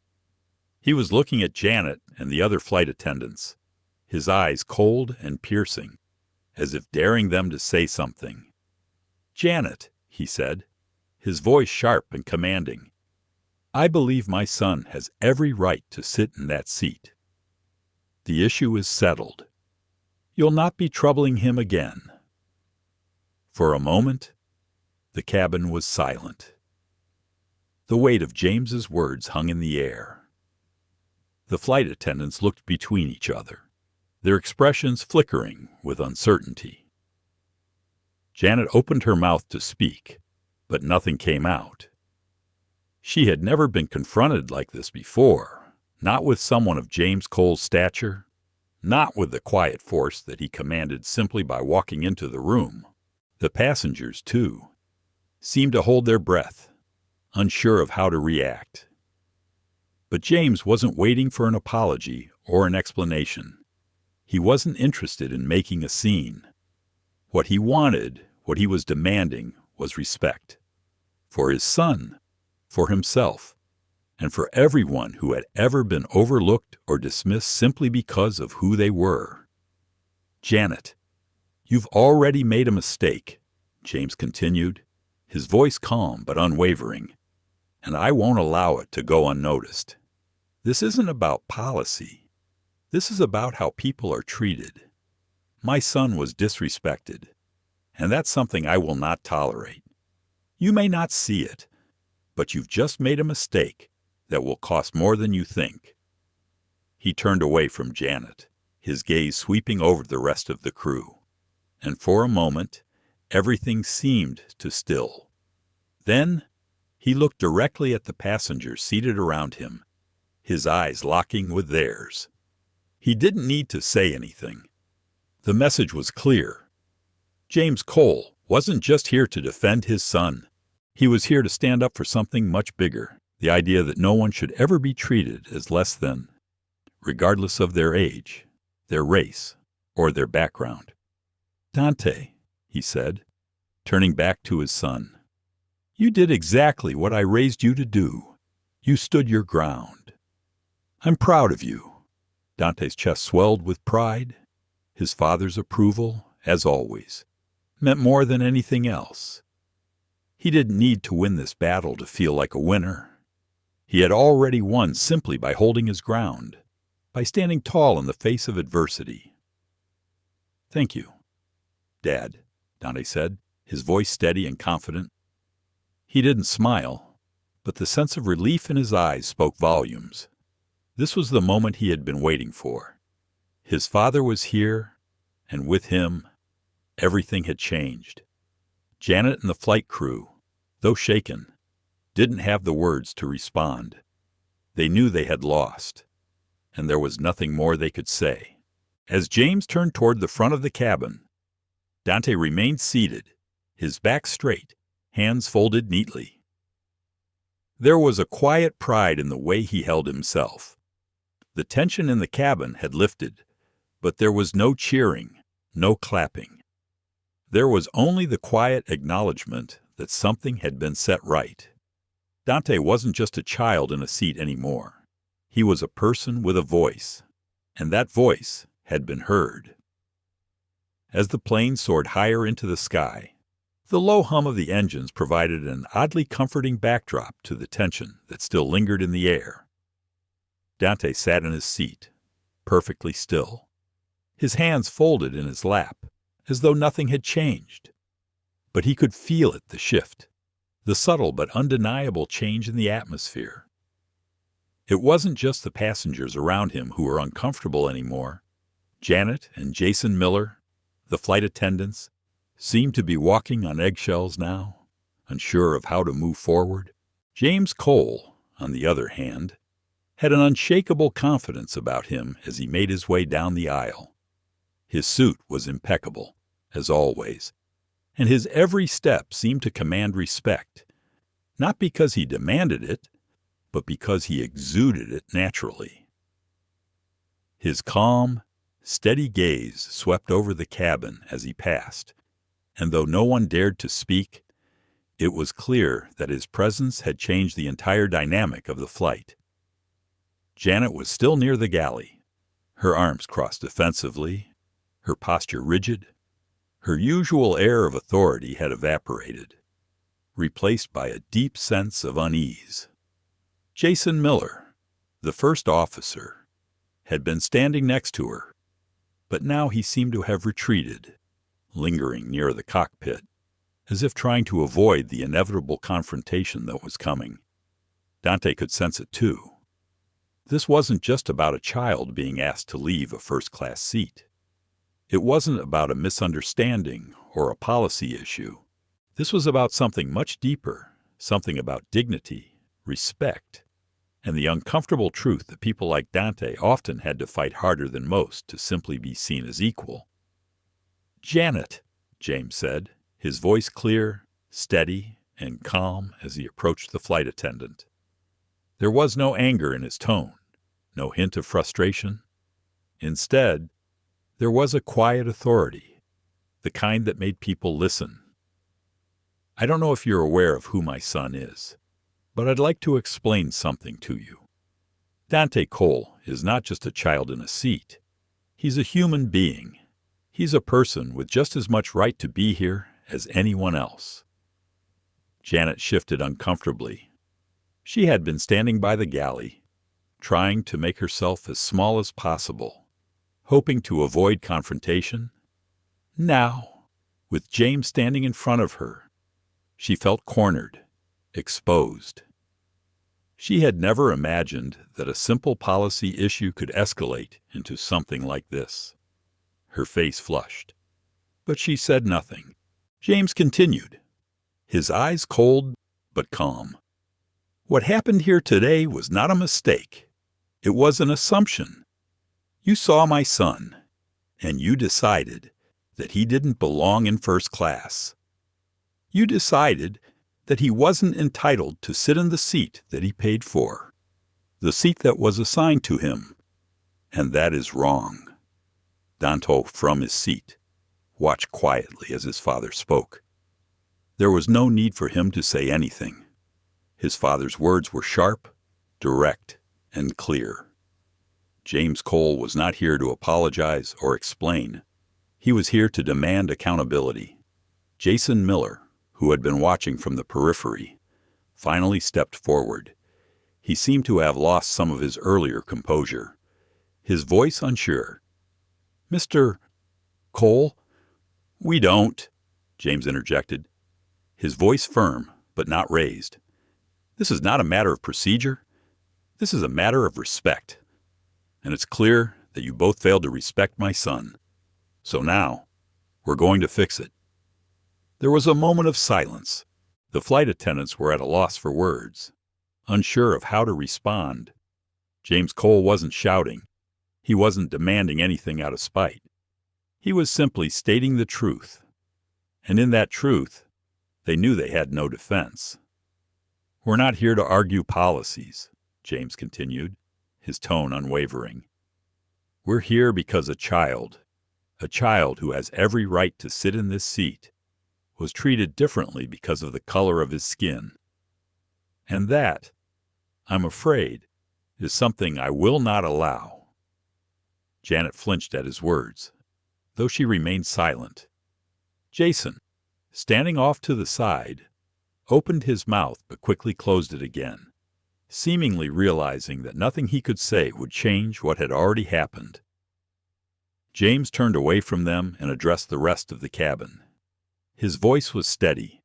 Speaker 1: He was looking at Janet and the other flight attendants, his eyes cold and piercing, as if daring them to say something. "Janet," he said, his voice sharp and commanding, "I believe my son has every right to sit in that seat. The issue is settled. You'll not be troubling him again." For a moment, the cabin was silent. The weight of James's words hung in the air. The flight attendants looked between each other, their expressions flickering with uncertainty. Janet opened her mouth to speak, but nothing came out. She had never been confronted like this before, not with someone of James Cole's stature, not with the quiet force that he commanded simply by walking into the room. The passengers, too, seemed to hold their breath, unsure of how to react. But James wasn't waiting for an apology or an explanation. He wasn't interested in making a scene. What he wanted, what he was demanding, was respect. For his son, for himself, and for everyone who had ever been overlooked or dismissed simply because of who they were. "Janet, you've already made a mistake," James continued, his voice calm but unwavering, "and I won't allow it to go unnoticed. This isn't about policy. This is about how people are treated. My son was disrespected, and that's something I will not tolerate. You may not see it, but you've just made a mistake that will cost more than you think." He turned away from Janet, his gaze sweeping over the rest of the crew, and for a moment, everything seemed to still. Then, he looked directly at the passengers seated around him, his eyes locking with theirs. He didn't need to say anything. The message was clear. James Cole wasn't just here to defend his son. He was here to stand up for something much bigger, the idea that no one should ever be treated as less than, regardless of their age, their race, or their background. "Dante," he said, turning back to his son. "You did exactly what I raised you to do. You stood your ground. I'm proud of you." Dante's chest swelled with pride. His father's approval, as always, meant more than anything else. He didn't need to win this battle to feel like a winner. He had already won simply by holding his ground, by standing tall in the face of adversity. "Thank you, Dad," Dante said, his voice steady and confident. He didn't smile, but the sense of relief in his eyes spoke volumes. This was the moment he had been waiting for. His father was here, and with him, everything had changed. Janet and the flight crew, though shaken, didn't have the words to respond. They knew they had lost, and there was nothing more they could say. As James turned toward the front of the cabin, Dante remained seated, his back straight, hands folded neatly. There was a quiet pride in the way he held himself. The tension in the cabin had lifted, but there was no cheering, no clapping. There was only the quiet acknowledgement that something had been set right. Dante wasn't just a child in a seat anymore. He was a person with a voice, and that voice had been heard. As the plane soared higher into the sky, the low hum of the engines provided an oddly comforting backdrop to the tension that still lingered in the air. Dante sat in his seat, perfectly still, his hands folded in his lap, as though nothing had changed. But he could feel it, the shift, the subtle but undeniable change in the atmosphere. It wasn't just the passengers around him who were uncomfortable anymore. Janet and Jason Miller, the flight attendants, seemed to be walking on eggshells now, unsure of how to move forward. James Cole, on the other hand, had an unshakable confidence about him as he made his way down the aisle. His suit was impeccable, as always, and his every step seemed to command respect, not because he demanded it, but because he exuded it naturally. His calm, steady gaze swept over the cabin as he passed, and though no one dared to speak, it was clear that his presence had changed the entire dynamic of the flight. Janet was still near the galley, her arms crossed defensively, her posture rigid. Her usual air of authority had evaporated, replaced by a deep sense of unease. Jason Miller, the first officer, had been standing next to her, but now he seemed to have retreated, lingering near the cockpit, as if trying to avoid the inevitable confrontation that was coming. Dante could sense it too. This wasn't just about a child being asked to leave a first-class seat. It wasn't about a misunderstanding or a policy issue. This was about something much deeper, something about dignity, respect, and the uncomfortable truth that people like Dante often had to fight harder than most to simply be seen as equal. "Janet," James said, his voice clear, steady, and calm as he approached the flight attendant. There was no anger in his tone, no hint of frustration. Instead, there was a quiet authority, the kind that made people listen. "I don't know if you're aware of who my son is, but I'd like to explain something to you. Dante Cole is not just a child in a seat. He's a human being. He's a person with just as much right to be here as anyone else." Janet shifted uncomfortably. She had been standing by the galley, trying to make herself as small as possible, hoping to avoid confrontation. Now, with James standing in front of her, she felt cornered, exposed. She had never imagined that a simple policy issue could escalate into something like this. Her face flushed, but she said nothing. James continued, his eyes cold but calm. "What happened here today was not a mistake. It was an assumption. You saw my son, and you decided that he didn't belong in first class. You decided that he wasn't entitled to sit in the seat that he paid for, the seat that was assigned to him, and that is wrong." Dante from his seat. watched quietly as his father spoke. There was no need for him to say anything. His father's words were sharp, direct, and clear. James Cole was not here to apologize or explain. He was here to demand accountability. Jason Miller, who had been watching from the periphery, finally stepped forward. He seemed to have lost some of his earlier composure. His voice unsure. "Mr. Cole?" "We don't," James interjected, his voice firm but not raised. "This is not a matter of procedure. This is a matter of respect. And it's clear that you both failed to respect my son. So now, we're going to fix it." There was a moment of silence. The flight attendants were at a loss for words, unsure of how to respond. James Cole wasn't shouting. He wasn't demanding anything out of spite. He was simply stating the truth. And in that truth, they knew they had no defense. "We're not here to argue policies," James continued, his tone unwavering. "We're here because a child who has every right to sit in this seat, was treated differently because of the color of his skin. And that, I'm afraid, is something I will not allow." Janet flinched at his words, though she remained silent. Jason, standing off to the side, opened his mouth but quickly closed it again, seemingly realizing that nothing he could say would change what had already happened. James turned away from them and addressed the rest of the cabin. His voice was steady,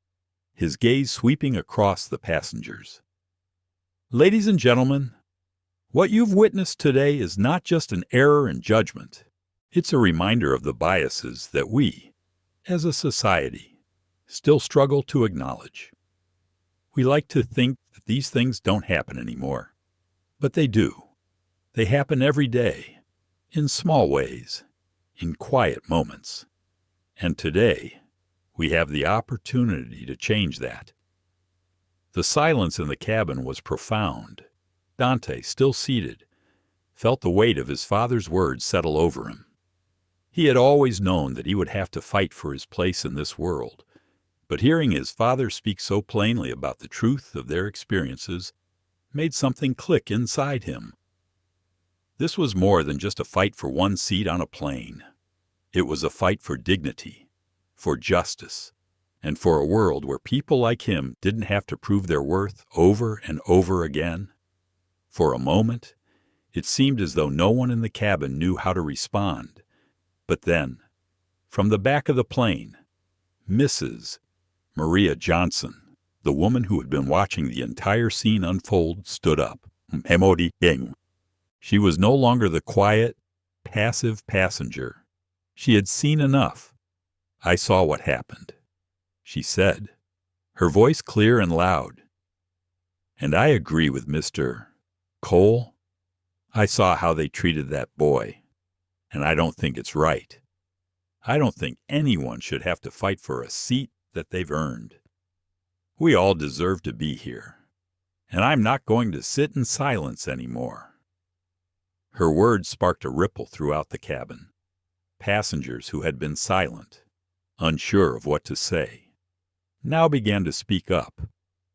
Speaker 1: his gaze sweeping across the passengers. "Ladies and gentlemen, what you've witnessed today is not just an error in judgment. It's a reminder of the biases that we, as a society, still struggle to acknowledge. We like to think that these things don't happen anymore, but they do. They happen every day, in small ways, in quiet moments. And today, we have the opportunity to change that." The silence in the cabin was profound. Dante, still seated, felt the weight of his father's words settle over him. He had always known that he would have to fight for his place in this world, but hearing his father speak so plainly about the truth of their experiences made something click inside him. This was more than just a fight for one seat on a plane. It was a fight for dignity, for justice, and for a world where people like him didn't have to prove their worth over and over again. For a moment, it seemed as though no one in the cabin knew how to respond. But then, from the back of the plane, Mrs. Maria Johnson, the woman who had been watching the entire scene unfold, stood up. She was no longer the quiet, passive passenger. She had seen enough. "I saw what happened," she said, her voice clear and loud. "And I agree with Mr. Cole. I saw how they treated that boy, and I don't think it's right. I don't think anyone should have to fight for a seat that they've earned. We all deserve to be here, and I'm not going to sit in silence anymore." Her words sparked a ripple throughout the cabin. Passengers who had been silent, unsure of what to say, now began to speak up.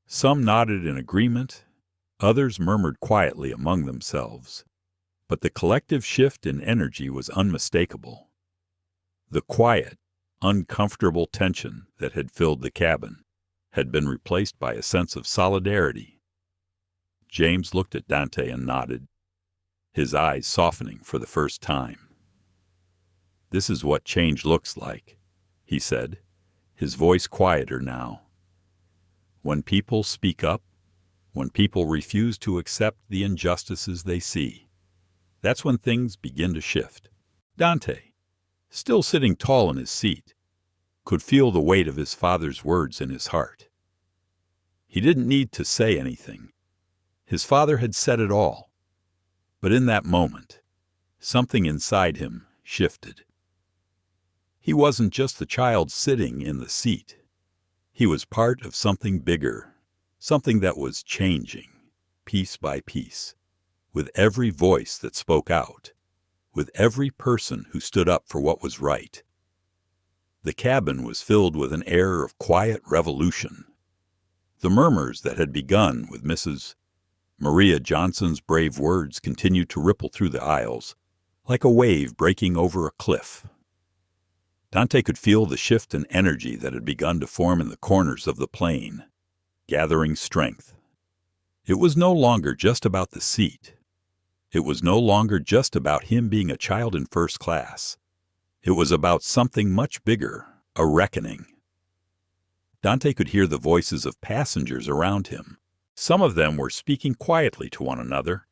Speaker 1: Some nodded in agreement, others murmured quietly among themselves. But the collective shift in energy was unmistakable. The quiet, uncomfortable tension that had filled the cabin had been replaced by a sense of solidarity. James looked at Dante and nodded, his eyes softening for the first time. "This is what change looks like," he said, his voice quieter now. "When people speak up, when people refuse to accept the injustices they see, that's when things begin to shift." Dante, still sitting tall in his seat, could feel the weight of his father's words in his heart. He didn't need to say anything. His father had said it all. But in that moment, something inside him shifted. He wasn't just the child sitting in the seat. He was part of something bigger, something that was changing, piece by piece, with every voice that spoke out, with every person who stood up for what was right. The cabin was filled with an air of quiet revolution. The murmurs that had begun with Mrs. Maria Johnson's brave words continued to ripple through the aisles, like a wave breaking over a cliff. Dante could feel the shift in energy that had begun to form in the corners of the plane, gathering strength. It was no longer just about the seat. It was no longer just about him being a child in first class. It was about something much bigger, a reckoning. Dante could hear the voices of passengers around him. Some of them were speaking quietly to one another,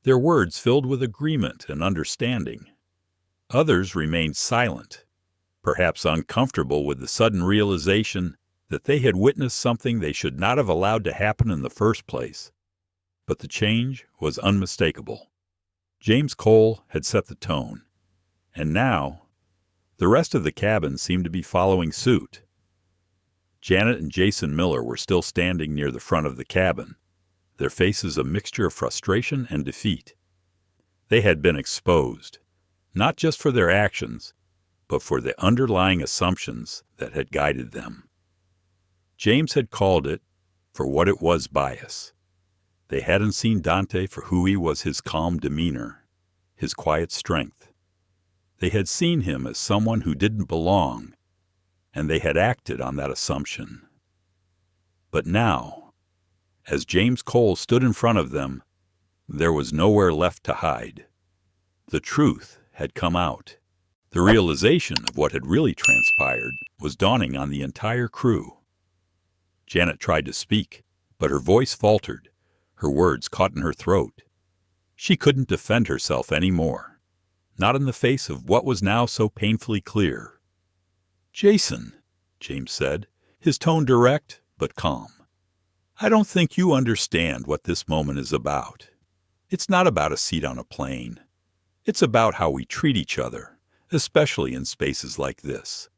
Speaker 1: their words filled with agreement and understanding. Others remained silent, perhaps uncomfortable with the sudden realization that they had witnessed something they should not have allowed to happen in the first place. But the change was unmistakable. James Cole had set the tone, and now the rest of the cabin seemed to be following suit. Janet and Jason Miller were still standing near the front of the cabin, their faces a mixture of frustration and defeat. They had been exposed, not just for their actions, but for the underlying assumptions that had guided them. James had called it, for what it was, bias. They hadn't seen Dante for who he was, his calm demeanor, his quiet strength. They had seen him as someone who didn't belong, and they had acted on that assumption. But now, as James Cole stood in front of them, there was nowhere left to hide. The truth had come out. The realization of what had really transpired was dawning on the entire crew. Janet tried to speak, but her voice faltered. Her words caught in her throat. She couldn't defend herself anymore, not in the face of what was now so painfully clear. "Jason," James said, his tone direct but calm, "I don't think you understand what this moment is about. It's not about a seat on a plane. It's about how we treat each other, especially in spaces like this.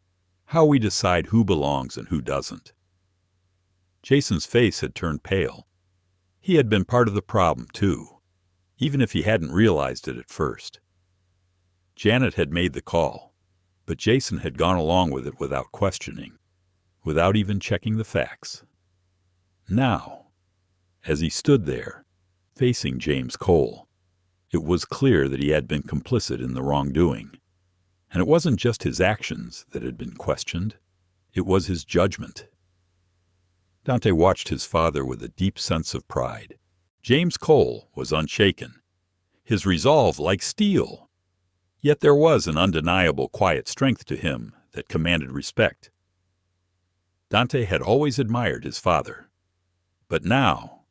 Speaker 1: How we decide who belongs and who doesn't." Jason's face had turned pale. He had been part of the problem, too, even if he hadn't realized it at first. Janet had made the call, but Jason had gone along with it without questioning, without even checking the facts. Now, as he stood there, facing James Cole, it was clear that he had been complicit in the wrongdoing. And it wasn't just his actions that had been questioned, it was his judgment. Dante watched his father with a deep sense of pride. James Cole was unshaken, his resolve like steel. Yet there was an undeniable quiet strength to him that commanded respect. Dante had always admired his father. But now,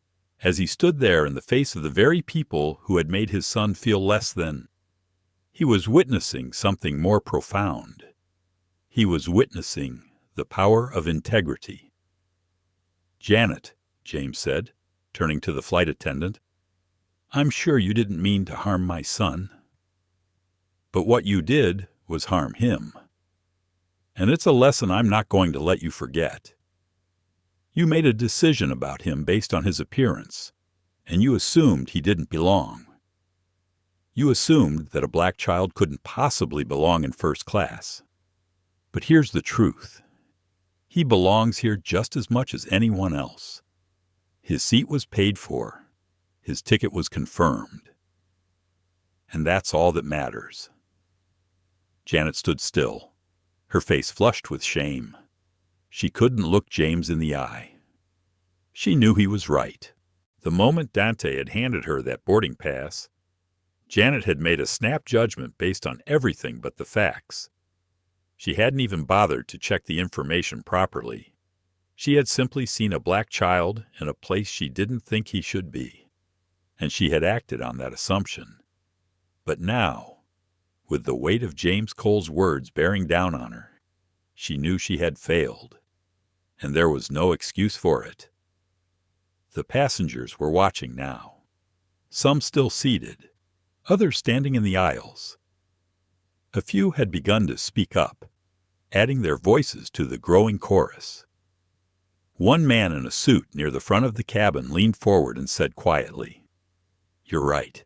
Speaker 1: as he stood there in the face of the very people who had made his son feel less than, he was witnessing something more profound. He was witnessing the power of integrity. "Janet," James said, turning to the flight attendant, "I'm sure you didn't mean to harm my son. But what you did was harm him. And it's a lesson I'm not going to let you forget. You made a decision about him based on his appearance, and you assumed he didn't belong. You assumed that a black child couldn't possibly belong in first class. But here's the truth. He belongs here just as much as anyone else. His seat was paid for. His ticket was confirmed. And that's all that matters." Janet stood still, her face flushed with shame. She couldn't look James in the eye. She knew he was right. The moment Dante had handed her that boarding pass, Janet had made a snap judgment based on everything but the facts. She hadn't even bothered to check the information properly. She had simply seen a black child in a place she didn't think he should be, and she had acted on that assumption. But now, with the weight of James Cole's words bearing down on her, she knew she had failed, and there was no excuse for it. The passengers were watching now, some still seated, others standing in the aisles. A few had begun to speak up, adding their voices to the growing chorus. One man in a suit near the front of the cabin leaned forward and said quietly, "You're right.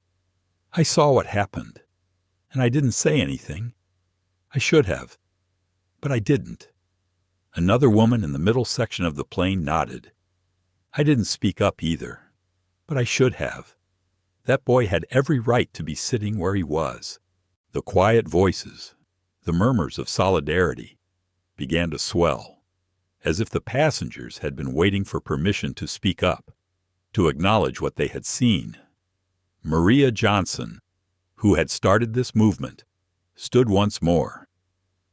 Speaker 1: I saw what happened, and I didn't say anything. I should have. But I didn't. Another woman in the middle section of the plane nodded. I didn't speak up either, but I should have. That boy had every right to be sitting where he was. The quiet voices, the murmurs of solidarity, began to swell, as if the passengers had been waiting for permission to speak up, to acknowledge what they had seen. Maria Johnson, who had started this movement, stood once more,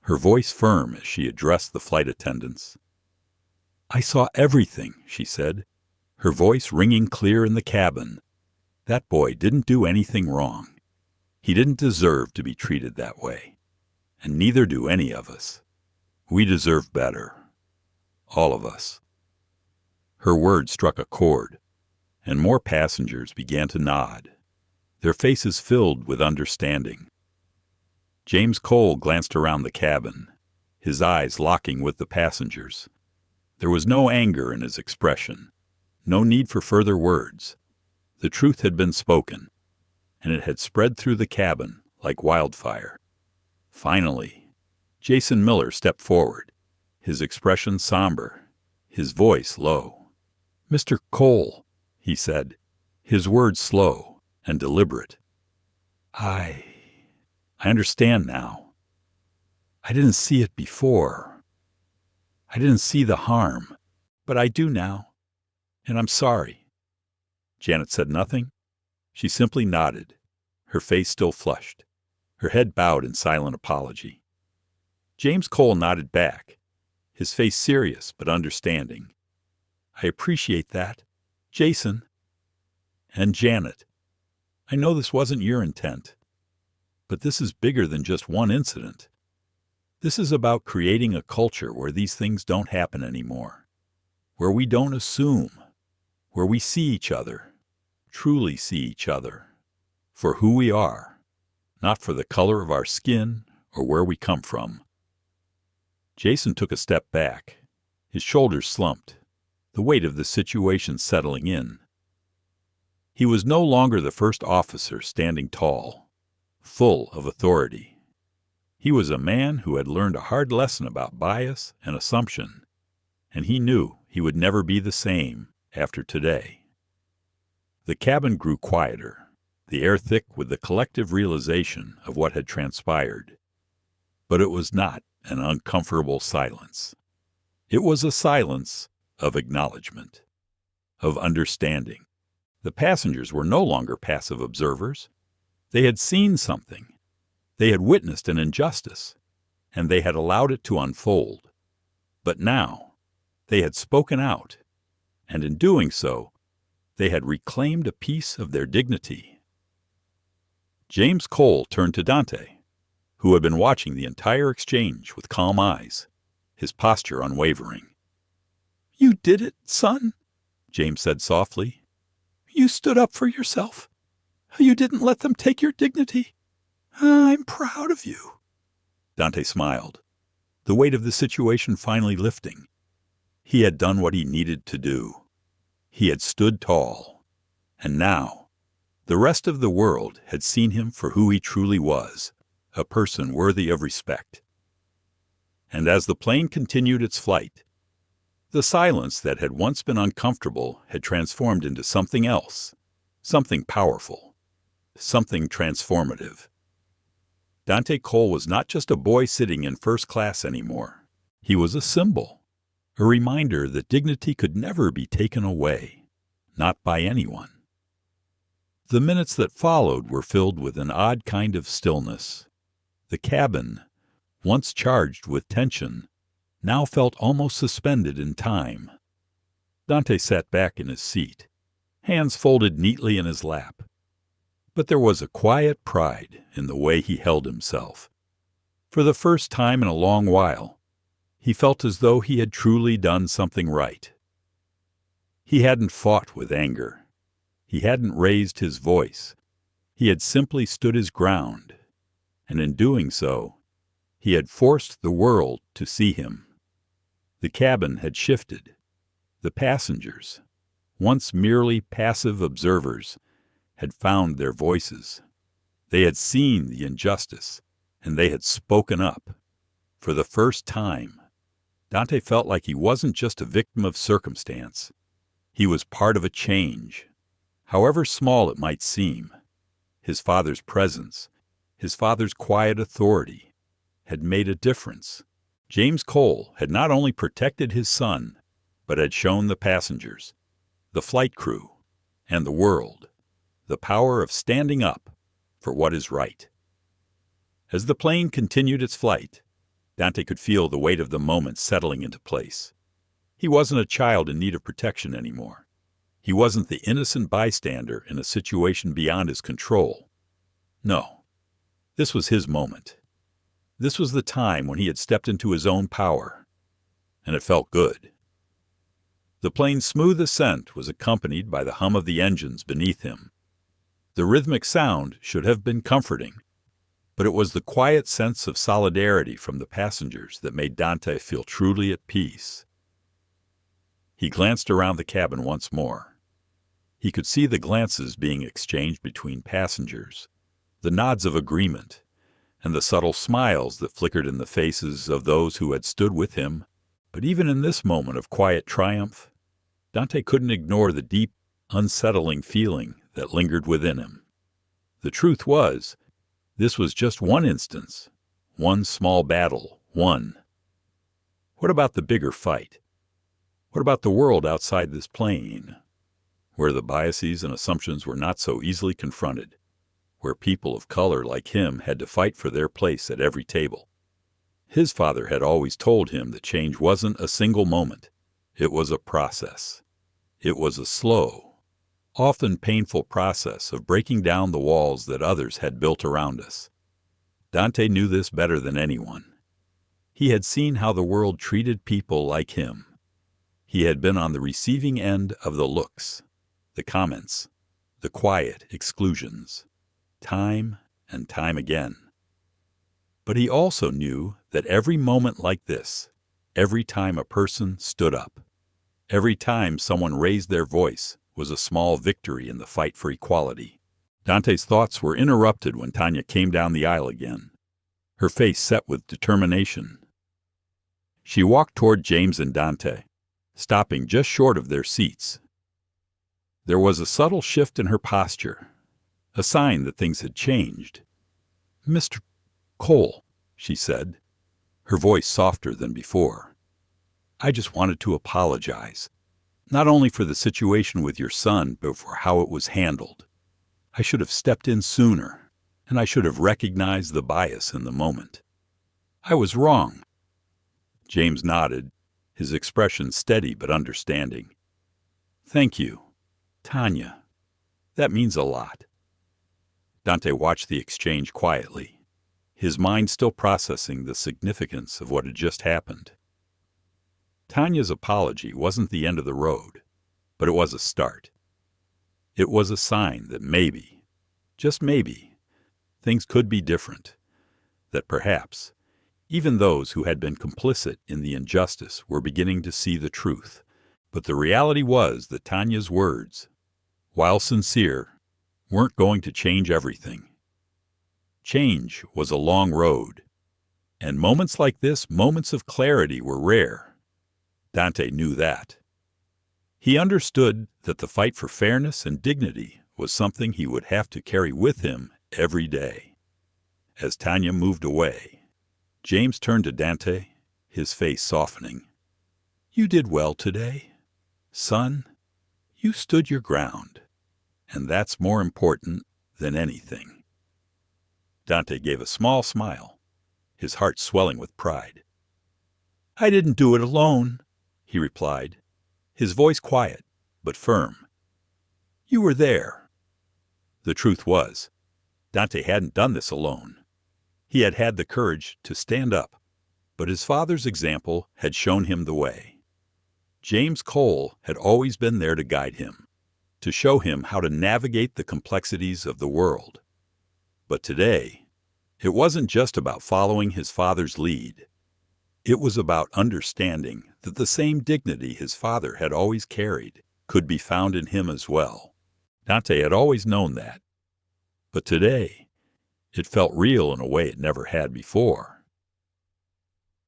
Speaker 1: her voice firm as she addressed the flight attendants. "I saw everything," she said, her voice ringing clear in the cabin. "That boy didn't do anything wrong. He didn't deserve to be treated that way. And neither do any of us. We deserve better. All of us." Her words struck a chord, and more passengers began to nod, their faces filled with understanding. James Cole glanced around the cabin, his eyes locking with the passengers. There was no anger in his expression, no need for further words. The truth had been spoken, and it had spread through the cabin like wildfire. Finally, Jason Miller stepped forward, his expression somber, his voice low. "Mr. Cole," he said, his words slow and deliberate. I understand now. I didn't see it before. I didn't see the harm, but I do now, and I'm sorry." Janet said nothing. She simply nodded, her face still flushed, her head bowed in silent apology. James Cole nodded back, his face serious but understanding. "I appreciate that, Jason. And Janet, I know this wasn't your intent, but this is bigger than just one incident. This is about creating a culture where these things don't happen anymore, where we don't assume, where we see each other, truly see each other, for who we are, not for the color of our skin or where we come from." Jason took a step back, his shoulders slumped, the weight of the situation settling in. He was no longer the first officer standing tall, full of authority. He was a man who had learned a hard lesson about bias and assumption, and he knew he would never be the same after today. The cabin grew quieter, the air thick with the collective realization of what had transpired. But it was not an uncomfortable silence. It was a silence of acknowledgement, of understanding. The passengers were no longer passive observers. They had seen something. They had witnessed an injustice, and they had allowed it to unfold. But now, they had spoken out, and in doing so, they had reclaimed a piece of their dignity. James Cole turned to Dante, who had been watching the entire exchange with calm eyes, his posture unwavering. "You did it, son," James said softly. "You stood up for yourself. You didn't let them take your dignity. I'm proud of you." Dante smiled, the weight of the situation finally lifting. He had done what he needed to do. He had stood tall. And now, the rest of the world had seen him for who he truly was, a person worthy of respect. And as the plane continued its flight, the silence that had once been uncomfortable had transformed into something else, something powerful, something transformative. Dante Cole was not just a boy sitting in first class anymore. He was a symbol, a reminder that dignity could never be taken away, not by anyone. The minutes that followed were filled with an odd kind of stillness. The cabin, once charged with tension, now felt almost suspended in time. Dante sat back in his seat, hands folded neatly in his lap. But there was a quiet pride in the way he held himself. For the first time in a long while, he felt as though he had truly done something right. He hadn't fought with anger. He hadn't raised his voice. He had simply stood his ground, and in doing so, he had forced the world to see him. The cabin had shifted. The passengers, once merely passive observers, had found their voices. They had seen the injustice, and they had spoken up. For the first time, Dante felt like he wasn't just a victim of circumstance. He was part of a change, however small it might seem. His father's presence, his father's quiet authority, had made a difference. James Cole had not only protected his son, but had shown the passengers, the flight crew, and the world the power of standing up for what is right. As the plane continued its flight, Dante could feel the weight of the moment settling into place. He wasn't a child in need of protection anymore. He wasn't the innocent bystander in a situation beyond his control. No, this was his moment. This was the time when he had stepped into his own power, and it felt good. The plane's smooth ascent was accompanied by the hum of the engines beneath him. The rhythmic sound should have been comforting, but it was the quiet sense of solidarity from the passengers that made Dante feel truly at peace. He glanced around the cabin once more. He could see the glances being exchanged between passengers, the nods of agreement, and the subtle smiles that flickered in the faces of those who had stood with him. But even in this moment of quiet triumph, Dante couldn't ignore the deep, unsettling feeling that lingered within him. The truth was, this was just one instance, one small battle, won. What about the bigger fight? What about the world outside this plane, where the biases and assumptions were not so easily confronted, where people of color like him had to fight for their place at every table? His father had always told him that change wasn't a single moment. It was a process. It was a slow, often painful process of breaking down the walls that others had built around us. Dante knew this better than anyone. He had seen how the world treated people like him. He had been on the receiving end of the looks, the comments, the quiet exclusions, time and time again. But he also knew that every moment like this, every time a person stood up, every time someone raised their voice, was a small victory in the fight for equality. Dante's thoughts were interrupted when Tanya came down the aisle again, her face set with determination. She walked toward James and Dante, stopping just short of their seats. There was a subtle shift in her posture, a sign that things had changed. "Mr. Cole," she said, her voice softer than before. "I just wanted to apologize, not only for the situation with your son, but for how it was handled. I should have stepped in sooner, and I should have recognized the bias in the moment. I was wrong." James nodded, his expression steady but understanding. "Thank you, Tanya. That means a lot." Dante watched the exchange quietly, his mind still processing the significance of what had just happened. Tanya's apology wasn't the end of the road, but it was a start. It was a sign that maybe, just maybe, things could be different, that perhaps even those who had been complicit in the injustice were beginning to see the truth. But the reality was that Tanya's words, while sincere, weren't going to change everything. Change was a long road, and moments like this, moments of clarity, were rare. Dante knew that. He understood that the fight for fairness and dignity was something he would have to carry with him every day. As Tanya moved away, James turned to Dante, his face softening. "You did well today. Son, you stood your ground, and that's more important than anything." Dante gave a small smile, his heart swelling with pride. "I didn't do it alone," he replied, his voice quiet but firm. "You were there." The truth was, Dante hadn't done this alone. He had had the courage to stand up, but his father's example had shown him the way. James Cole had always been there to guide him, to show him how to navigate the complexities of the world. But today, it wasn't just about following his father's lead. It was about understanding that the same dignity his father had always carried could be found in him as well. Dante had always known that. But today, it felt real in a way it never had before.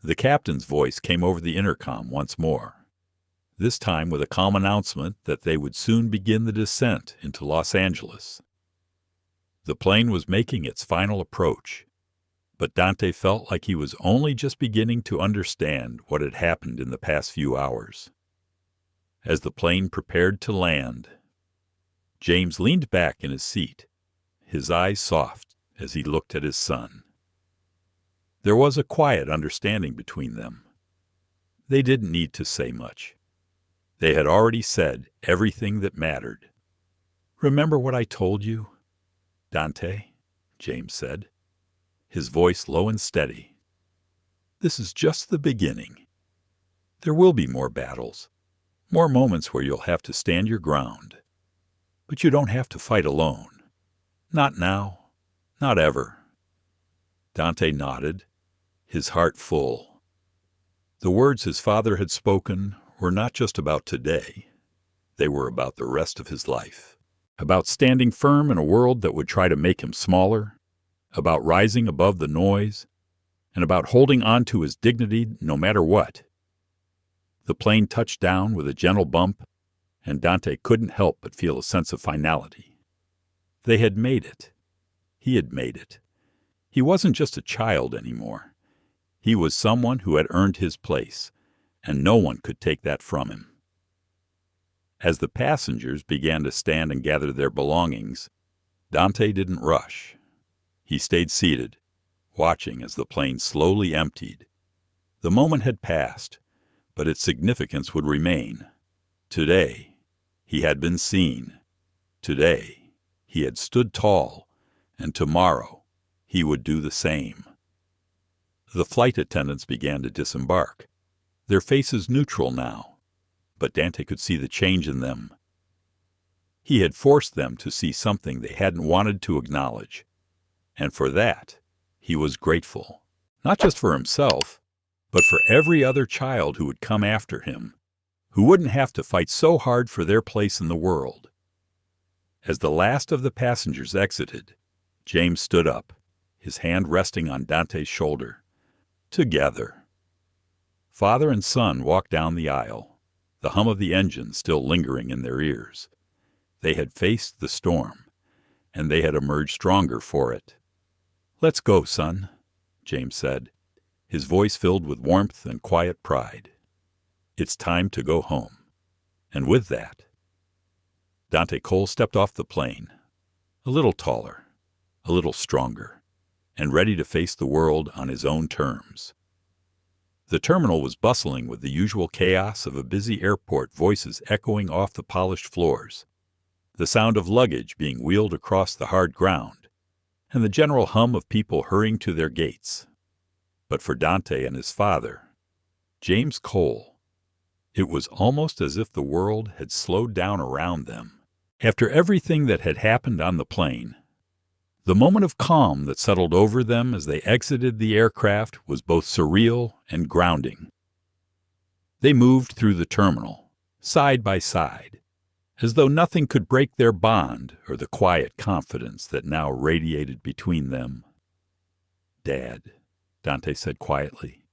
Speaker 1: The captain's voice came over the intercom once more, this time with a calm announcement that they would soon begin the descent into Los Angeles. The plane was making its final approach, but Dante felt like he was only just beginning to understand what had happened in the past few hours. As the plane prepared to land, James leaned back in his seat, his eyes soft as he looked at his son. There was a quiet understanding between them. They didn't need to say much. They had already said everything that mattered. "Remember what I told you, Dante?" James said, his voice low and steady. "This is just the beginning. There will be more battles, more moments where you'll have to stand your ground. But you don't have to fight alone. Not now, not ever." Dante nodded, his heart full. The words his father had spoken were not just about today. They were about the rest of his life, about standing firm in a world that would try to make him smaller, about rising above the noise, and about holding on to his dignity no matter what. The plane touched down with a gentle bump, and Dante couldn't help but feel a sense of finality. They had made it. He had made it. He wasn't just a child anymore. He was someone who had earned his place, and no one could take that from him. As the passengers began to stand and gather their belongings, Dante didn't rush. He stayed seated, watching as the plane slowly emptied. The moment had passed, but its significance would remain. Today, he had been seen. Today, he had stood tall, and tomorrow, he would do the same. The flight attendants began to disembark, their faces neutral now, but Dante could see the change in them. He had forced them to see something they hadn't wanted to acknowledge, and for that, he was grateful, not just for himself, but for every other child who would come after him, who wouldn't have to fight so hard for their place in the world. As the last of the passengers exited, James stood up, his hand resting on Dante's shoulder. Together. Father and son walked down the aisle, the hum of the engine still lingering in their ears. They had faced the storm, and they had emerged stronger for it. "Let's go, son," James said, his voice filled with warmth and quiet pride. "It's time to go home." And with that, Dante Cole stepped off the plane, a little taller, a little stronger, and ready to face the world on his own terms. The terminal was bustling with the usual chaos of a busy airport, voices echoing off the polished floors, the sound of luggage being wheeled across the hard ground, and the general hum of people hurrying to their gates. But for Dante and his father, James Cole, it was almost as if the world had slowed down around them. After everything that had happened on the plane, the moment of calm that settled over them as they exited the aircraft was both surreal and grounding. They moved through the terminal, side by side, as though nothing could break their bond or the quiet confidence that now radiated between them. "Dad," Dante said quietly,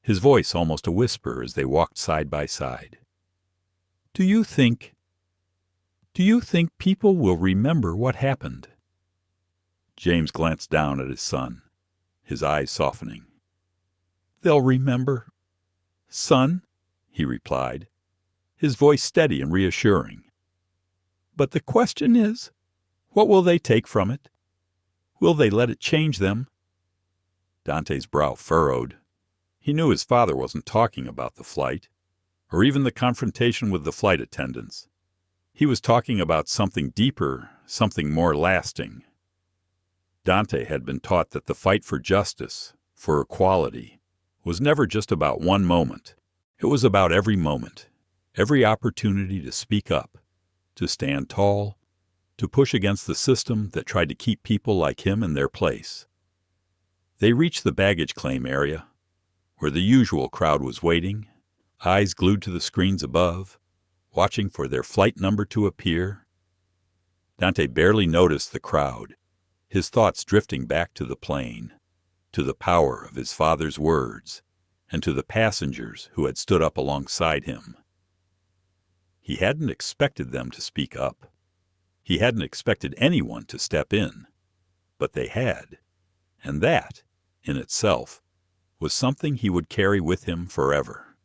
Speaker 1: his voice almost a whisper as they walked side by side. Do you think people will remember what happened?" James glanced down at his son, his eyes softening. "They'll remember, son," he replied, his voice steady and reassuring. "But the question is, what will they take from it? Will they let it change them?" Dante's brow furrowed. He knew his father wasn't talking about the flight, or even the confrontation with the flight attendants. He was talking about something deeper, something more lasting. Dante had been taught that the fight for justice, for equality, was never just about one moment. It was about every moment, every opportunity to speak up, to stand tall, to push against the system that tried to keep people like him in their place. They reached the baggage claim area, where the usual crowd was waiting, eyes glued to the screens above, watching for their flight number to appear. Dante barely noticed the crowd, his thoughts drifting back to the plane, to the power of his father's words, and to the passengers who had stood up alongside him. He hadn't expected them to speak up. He hadn't expected anyone to step in, but they had, and that, in itself, was something he would carry with him forever.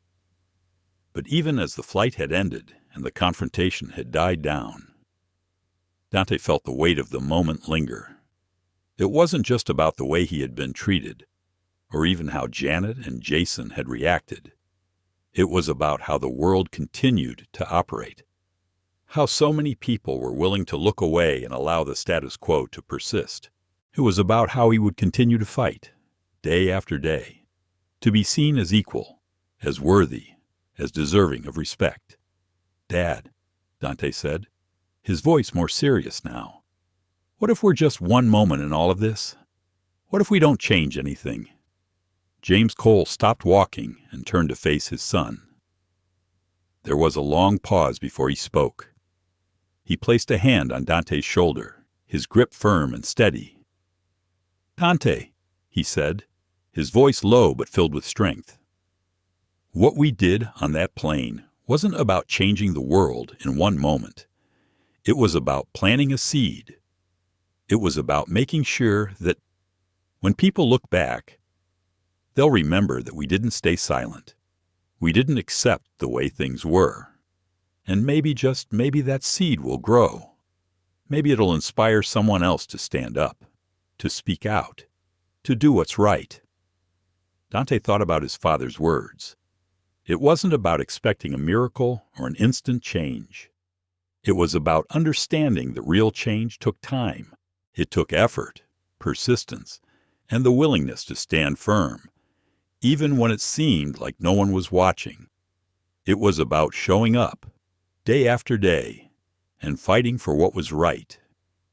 Speaker 1: But even as the flight had ended and the confrontation had died down, Dante felt the weight of the moment linger. It wasn't just about the way he had been treated, or even how Janet and Jason had reacted. It was about how the world continued to operate. How so many people were willing to look away and allow the status quo to persist. It was about how he would continue to fight, day after day, to be seen as equal, as worthy, as deserving of respect. "Dad," Dante said, his voice more serious now, "what if we're just one moment in all of this? What if we don't change anything?" James Cole stopped walking and turned to face his son. There was a long pause before he spoke. He placed a hand on Dante's shoulder, his grip firm and steady. "Dante," he said, his voice low but filled with strength. "What we did on that plane wasn't about changing the world in one moment. It was about planting a seed. It was about making sure that when people look back, they'll remember that we didn't stay silent. We didn't accept the way things were. And maybe, just maybe, that seed will grow. Maybe it'll inspire someone else to stand up, to speak out, to do what's right." Dante thought about his father's words. It wasn't about expecting a miracle or an instant change. It was about understanding that real change took time. It took effort, persistence, and the willingness to stand firm, even when it seemed like no one was watching. It was about showing up, day after day, and fighting for what was right,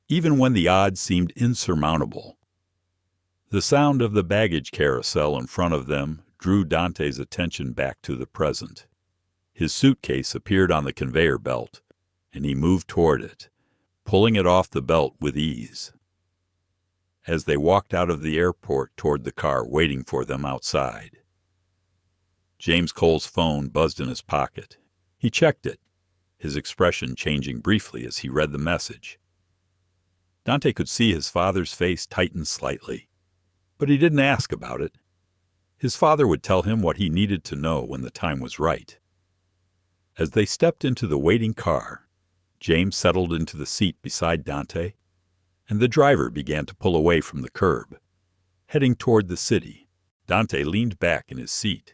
Speaker 1: even when the odds seemed insurmountable. The sound of the baggage carousel in front of them drew Dante's attention back to the present. His suitcase appeared on the conveyor belt, and he moved toward it, pulling it off the belt with ease. As they walked out of the airport toward the car waiting for them outside, James Cole's phone buzzed in his pocket. He checked it, his expression changing briefly as he read the message. Dante could see his father's face tighten slightly, but he didn't ask about it. His father would tell him what he needed to know when the time was right. As they stepped into the waiting car, James settled into the seat beside Dante, and the driver began to pull away from the curb. Heading toward the city, Dante leaned back in his seat.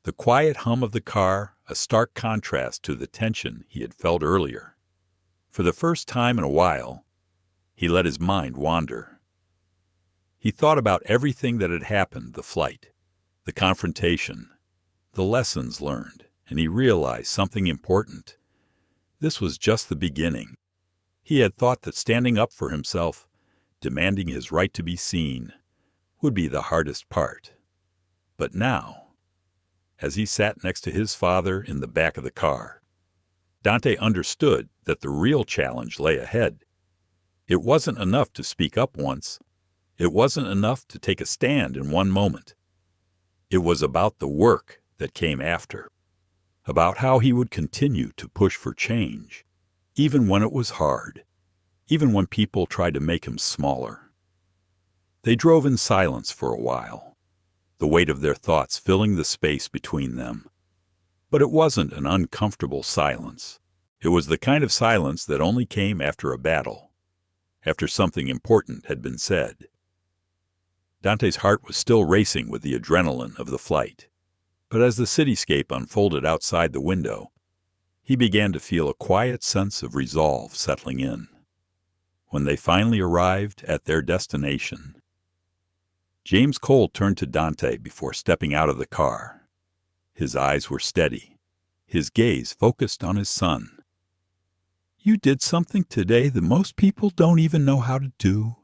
Speaker 1: The quiet hum of the car, a stark contrast to the tension he had felt earlier. For the first time in a while, he let his mind wander. He thought about everything that had happened, the flight, the confrontation, the lessons learned, and he realized something important. This was just the beginning. He had thought that standing up for himself, demanding his right to be seen, would be the hardest part. But now, as he sat next to his father in the back of the car, Dante understood that the real challenge lay ahead. It wasn't enough to speak up once. It wasn't enough to take a stand in one moment. It was about the work that came after, about how he would continue to push for change, even when it was hard, even when people tried to make him smaller. They drove in silence for a while, the weight of their thoughts filling the space between them. But it wasn't an uncomfortable silence. It was the kind of silence that only came after a battle, after something important had been said. Dante's heart was still racing with the adrenaline of the flight, but as the cityscape unfolded outside the window, he began to feel a quiet sense of resolve settling in. When they finally arrived at their destination, James Cole turned to Dante before stepping out of the car. His eyes were steady, his gaze focused on his son. "You did something today that most people don't even know how to do,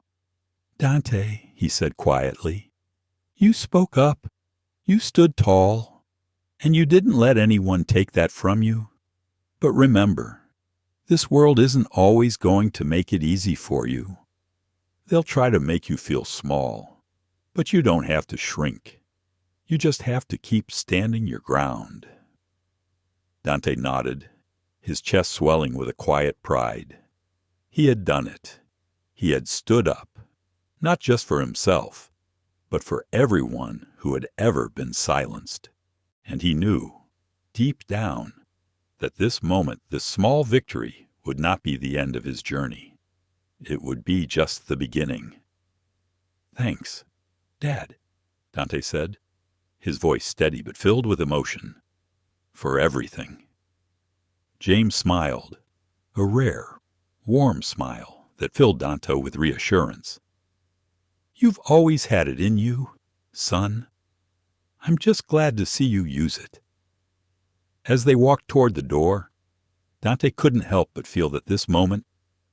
Speaker 1: Dante," he said quietly. "You spoke up, you stood tall, and you didn't let anyone take that from you. But remember, this world isn't always going to make it easy for you. They'll try to make you feel small, but you don't have to shrink. You just have to keep standing your ground. Dante nodded, his chest swelling with a quiet pride. He had done it. He had stood up, not just for himself, but for everyone who had ever been silenced. And he knew, deep down, that this moment, this small victory, would not be the end of his journey. It would be just the beginning. "Thanks, Dad," Dante said, his voice steady but filled with emotion. "For everything." James smiled, a rare, warm smile that filled Dante with reassurance. "You've always had it in you, son. I'm just glad to see you use it." As they walked toward the door, Dante couldn't help but feel that this moment,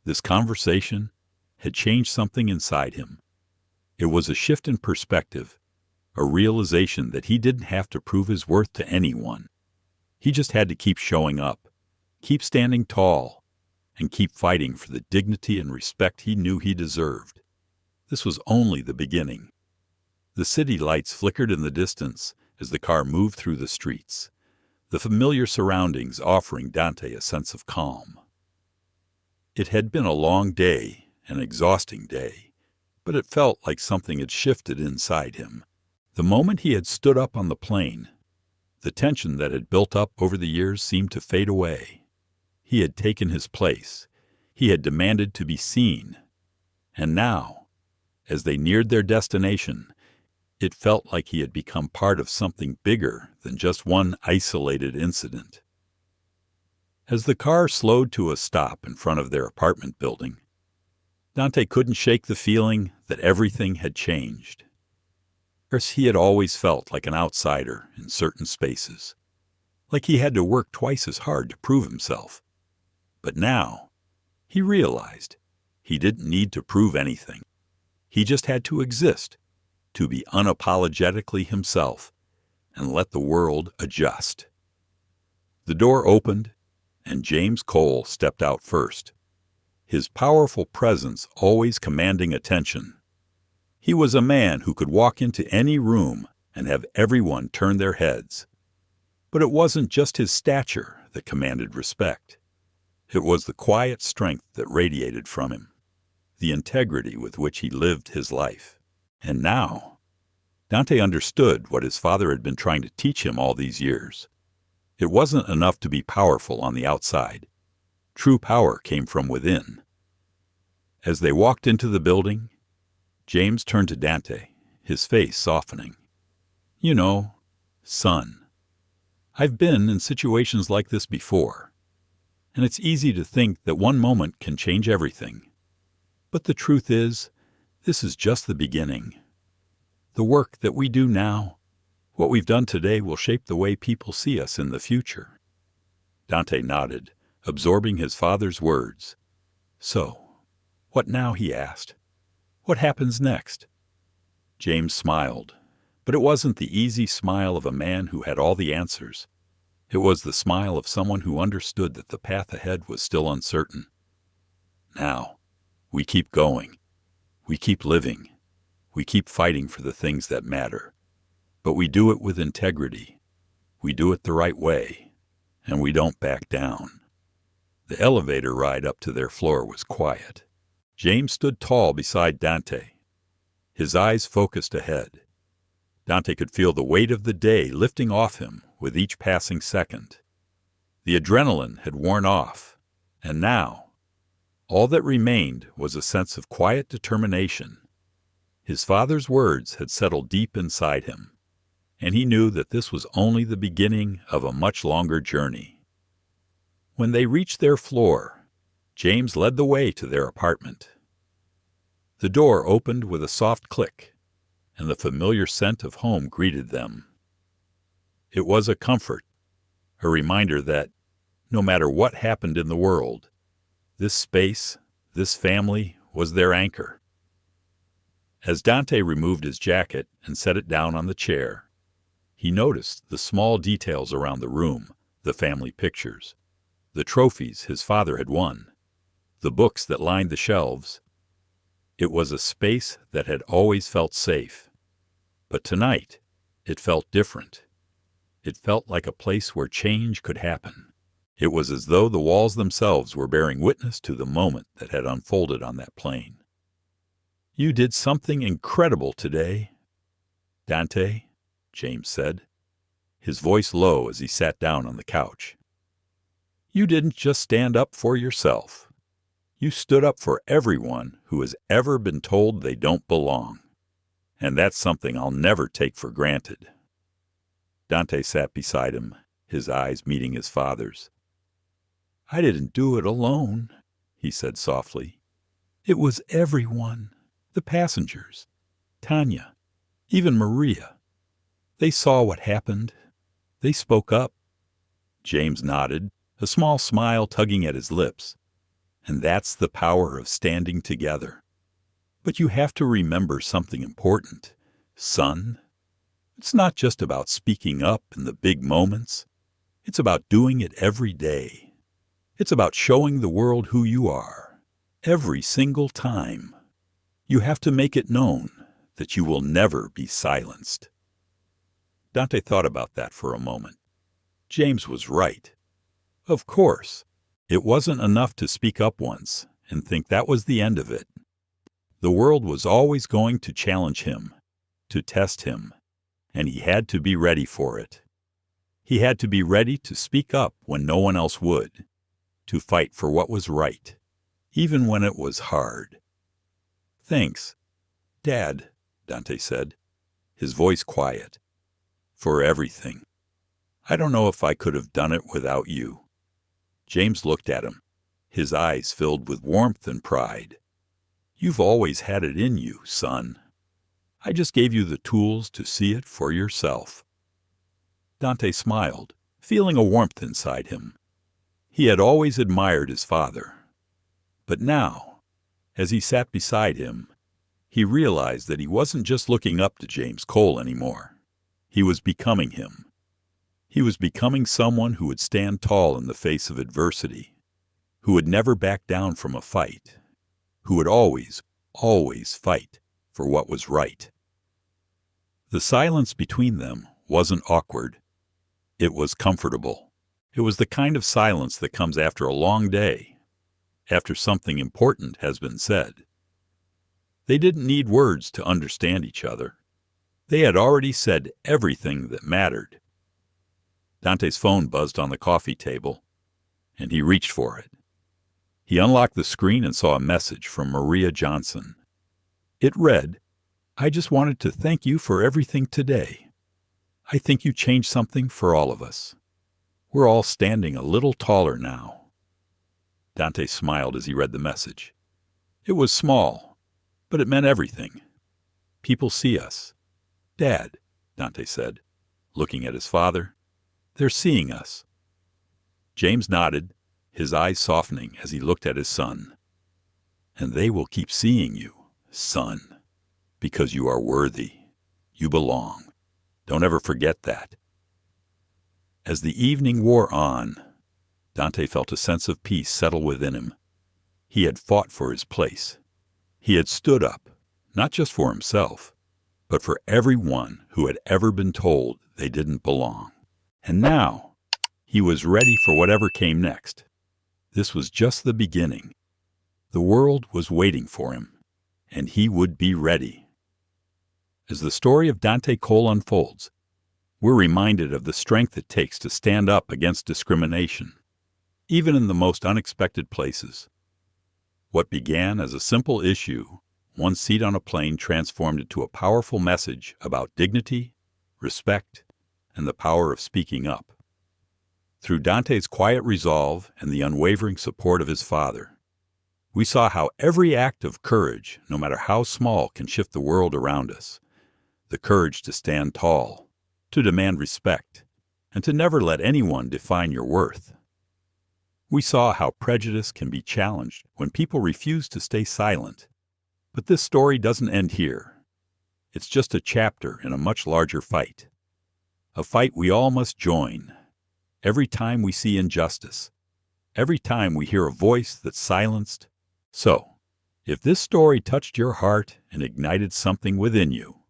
Speaker 1: this conversation, had changed something inside him. It was a shift in perspective, a realization that he didn't have to prove his worth to anyone. He just had to keep showing up, keep standing tall, and keep fighting for the dignity and respect he knew he deserved. This was only the beginning. The city lights flickered in the distance as the car moved through the streets, the familiar surroundings offering Dante a sense of calm. It had been a long day, an exhausting day, but it felt like something had shifted inside him. The moment he had stood up on the plane, the tension that had built up over the years seemed to fade away. He had taken his place. He had demanded to be seen. And now, as they neared their destination, it felt like he had become part of something bigger than just one isolated incident. As the car slowed to a stop in front of their apartment building, Dante couldn't shake the feeling that everything had changed. First, he had always felt like an outsider in certain spaces, like he had to work twice as hard to prove himself. But now, he realized he didn't need to prove anything. He just had to exist, to be unapologetically himself, and let the world adjust. The door opened, and James Cole stepped out first, his powerful presence always commanding attention. He was a man who could walk into any room and have everyone turn their heads. But it wasn't just his stature that commanded respect. It was the quiet strength that radiated from him, the integrity with which he lived his life. And now, Dante understood what his father had been trying to teach him all these years. It wasn't enough to be powerful on the outside. True power came from within. As they walked into the building, James turned to Dante, his face softening. "You know, son, I've been in situations like this before, and it's easy to think that one moment can change everything. But the truth is, this is just the beginning. The work that we do now, what we've done today, will shape the way people see us in the future." Dante nodded, absorbing his father's words. "So, what now?" he asked. "What happens next?" James smiled, but it wasn't the easy smile of a man who had all the answers. It was the smile of someone who understood that the path ahead was still uncertain. "Now, we keep going. We keep living. We keep fighting for the things that matter. But we do it with integrity. We do it the right way. And we don't back down." The elevator ride up to their floor was quiet. James stood tall beside Dante, his eyes focused ahead. Dante could feel the weight of the day lifting off him with each passing second. The adrenaline had worn off, and now, all that remained was a sense of quiet determination. His father's words had settled deep inside him, and he knew that this was only the beginning of a much longer journey. When they reached their floor, James led the way to their apartment. The door opened with a soft click, and the familiar scent of home greeted them. It was a comfort, a reminder that, no matter what happened in the world, this space, this family, was their anchor. As Dante removed his jacket and set it down on the chair, he noticed the small details around the room, the family pictures, the trophies his father had won, the books that lined the shelves. It was a space that had always felt safe. But tonight, It felt different. It felt like a place where change could happen. It was as though the walls themselves were bearing witness to the moment that had unfolded on that plane. "You did something incredible today, Dante," James said, his voice low as he sat down on the couch. "You didn't just stand up for yourself. You stood up for everyone who has ever been told they don't belong. And that's something I'll never take for granted." Dante sat beside him, his eyes meeting his father's. "I didn't do it alone," he said softly. "It was everyone, the passengers, Tanya, even Maria. They saw what happened. They spoke up." James nodded, a small smile tugging at his lips. "And that's the power of standing together. But you have to remember something important, son. It's not just about speaking up in the big moments. It's about doing it every day. It's about showing the world who you are, every single time. You have to make it known that you will never be silenced." Dante thought about that for a moment. James was right. Of course, it wasn't enough to speak up once and think that was the end of it. The world was always going to challenge him, to test him, and he had to be ready for it. He had to be ready to speak up when no one else would, to fight for what was right, even when it was hard. "Thanks, Dad," Dante said, his voice quiet, "for everything. I don't know if I could have done it without you." James looked at him, his eyes filled with warmth and pride. "You've always had it in you, son. I just gave you the tools to see it for yourself." Dante smiled, feeling a warmth inside him. He had always admired his father. But now, as he sat beside him, he realized that he wasn't just looking up to James Cole anymore. He was becoming him. He was becoming someone who would stand tall in the face of adversity, who would never back down from a fight, who would always, always fight for what was right. The silence between them wasn't awkward. It was comfortable. It was the kind of silence that comes after a long day, after something important has been said. They didn't need words to understand each other. They had already said everything that mattered. Dante's phone buzzed on the coffee table, and he reached for it. He unlocked the screen and saw a message from Maria Johnson. It read, "I just wanted to thank you for everything today. I think you changed something for all of us. We're all standing a little taller now." Dante smiled as he read the message. It was small, but it meant everything. "People see us. Dad," Dante said, looking at his father. "They're seeing us." James nodded, his eyes softening as he looked at his son. "And they will keep seeing you, son, because you are worthy. You belong. Don't ever forget that." As the evening wore on, Dante felt a sense of peace settle within him. He had fought for his place. He had stood up, not just for himself, but for everyone who had ever been told they didn't belong. And now, he was ready for whatever came next. This was just the beginning. The world was waiting for him, and he would be ready. As the story of Dante Cole unfolds, we're reminded of the strength it takes to stand up against discrimination, even in the most unexpected places. What began as a simple issue, one seat on a plane transformed into a powerful message about dignity, respect, and the power of speaking up. Through Dante's quiet resolve and the unwavering support of his father, we saw how every act of courage, no matter how small, can shift the world around us. The courage to stand tall, to demand respect, and to never let anyone define your worth. We saw how prejudice can be challenged when people refuse to stay silent. But this story doesn't end here. It's just a chapter in a much larger fight. A fight we all must join. Every time we see injustice, every time we hear a voice that's silenced. So, if this story touched your heart and ignited something within you,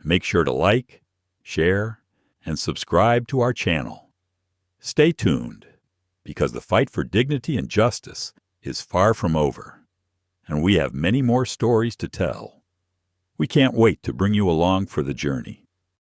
Speaker 1: make sure to like, share, and subscribe to our channel. Stay tuned, because the fight for dignity and justice is far from over, and we have many more stories to tell. We can't wait to bring you along for the journey.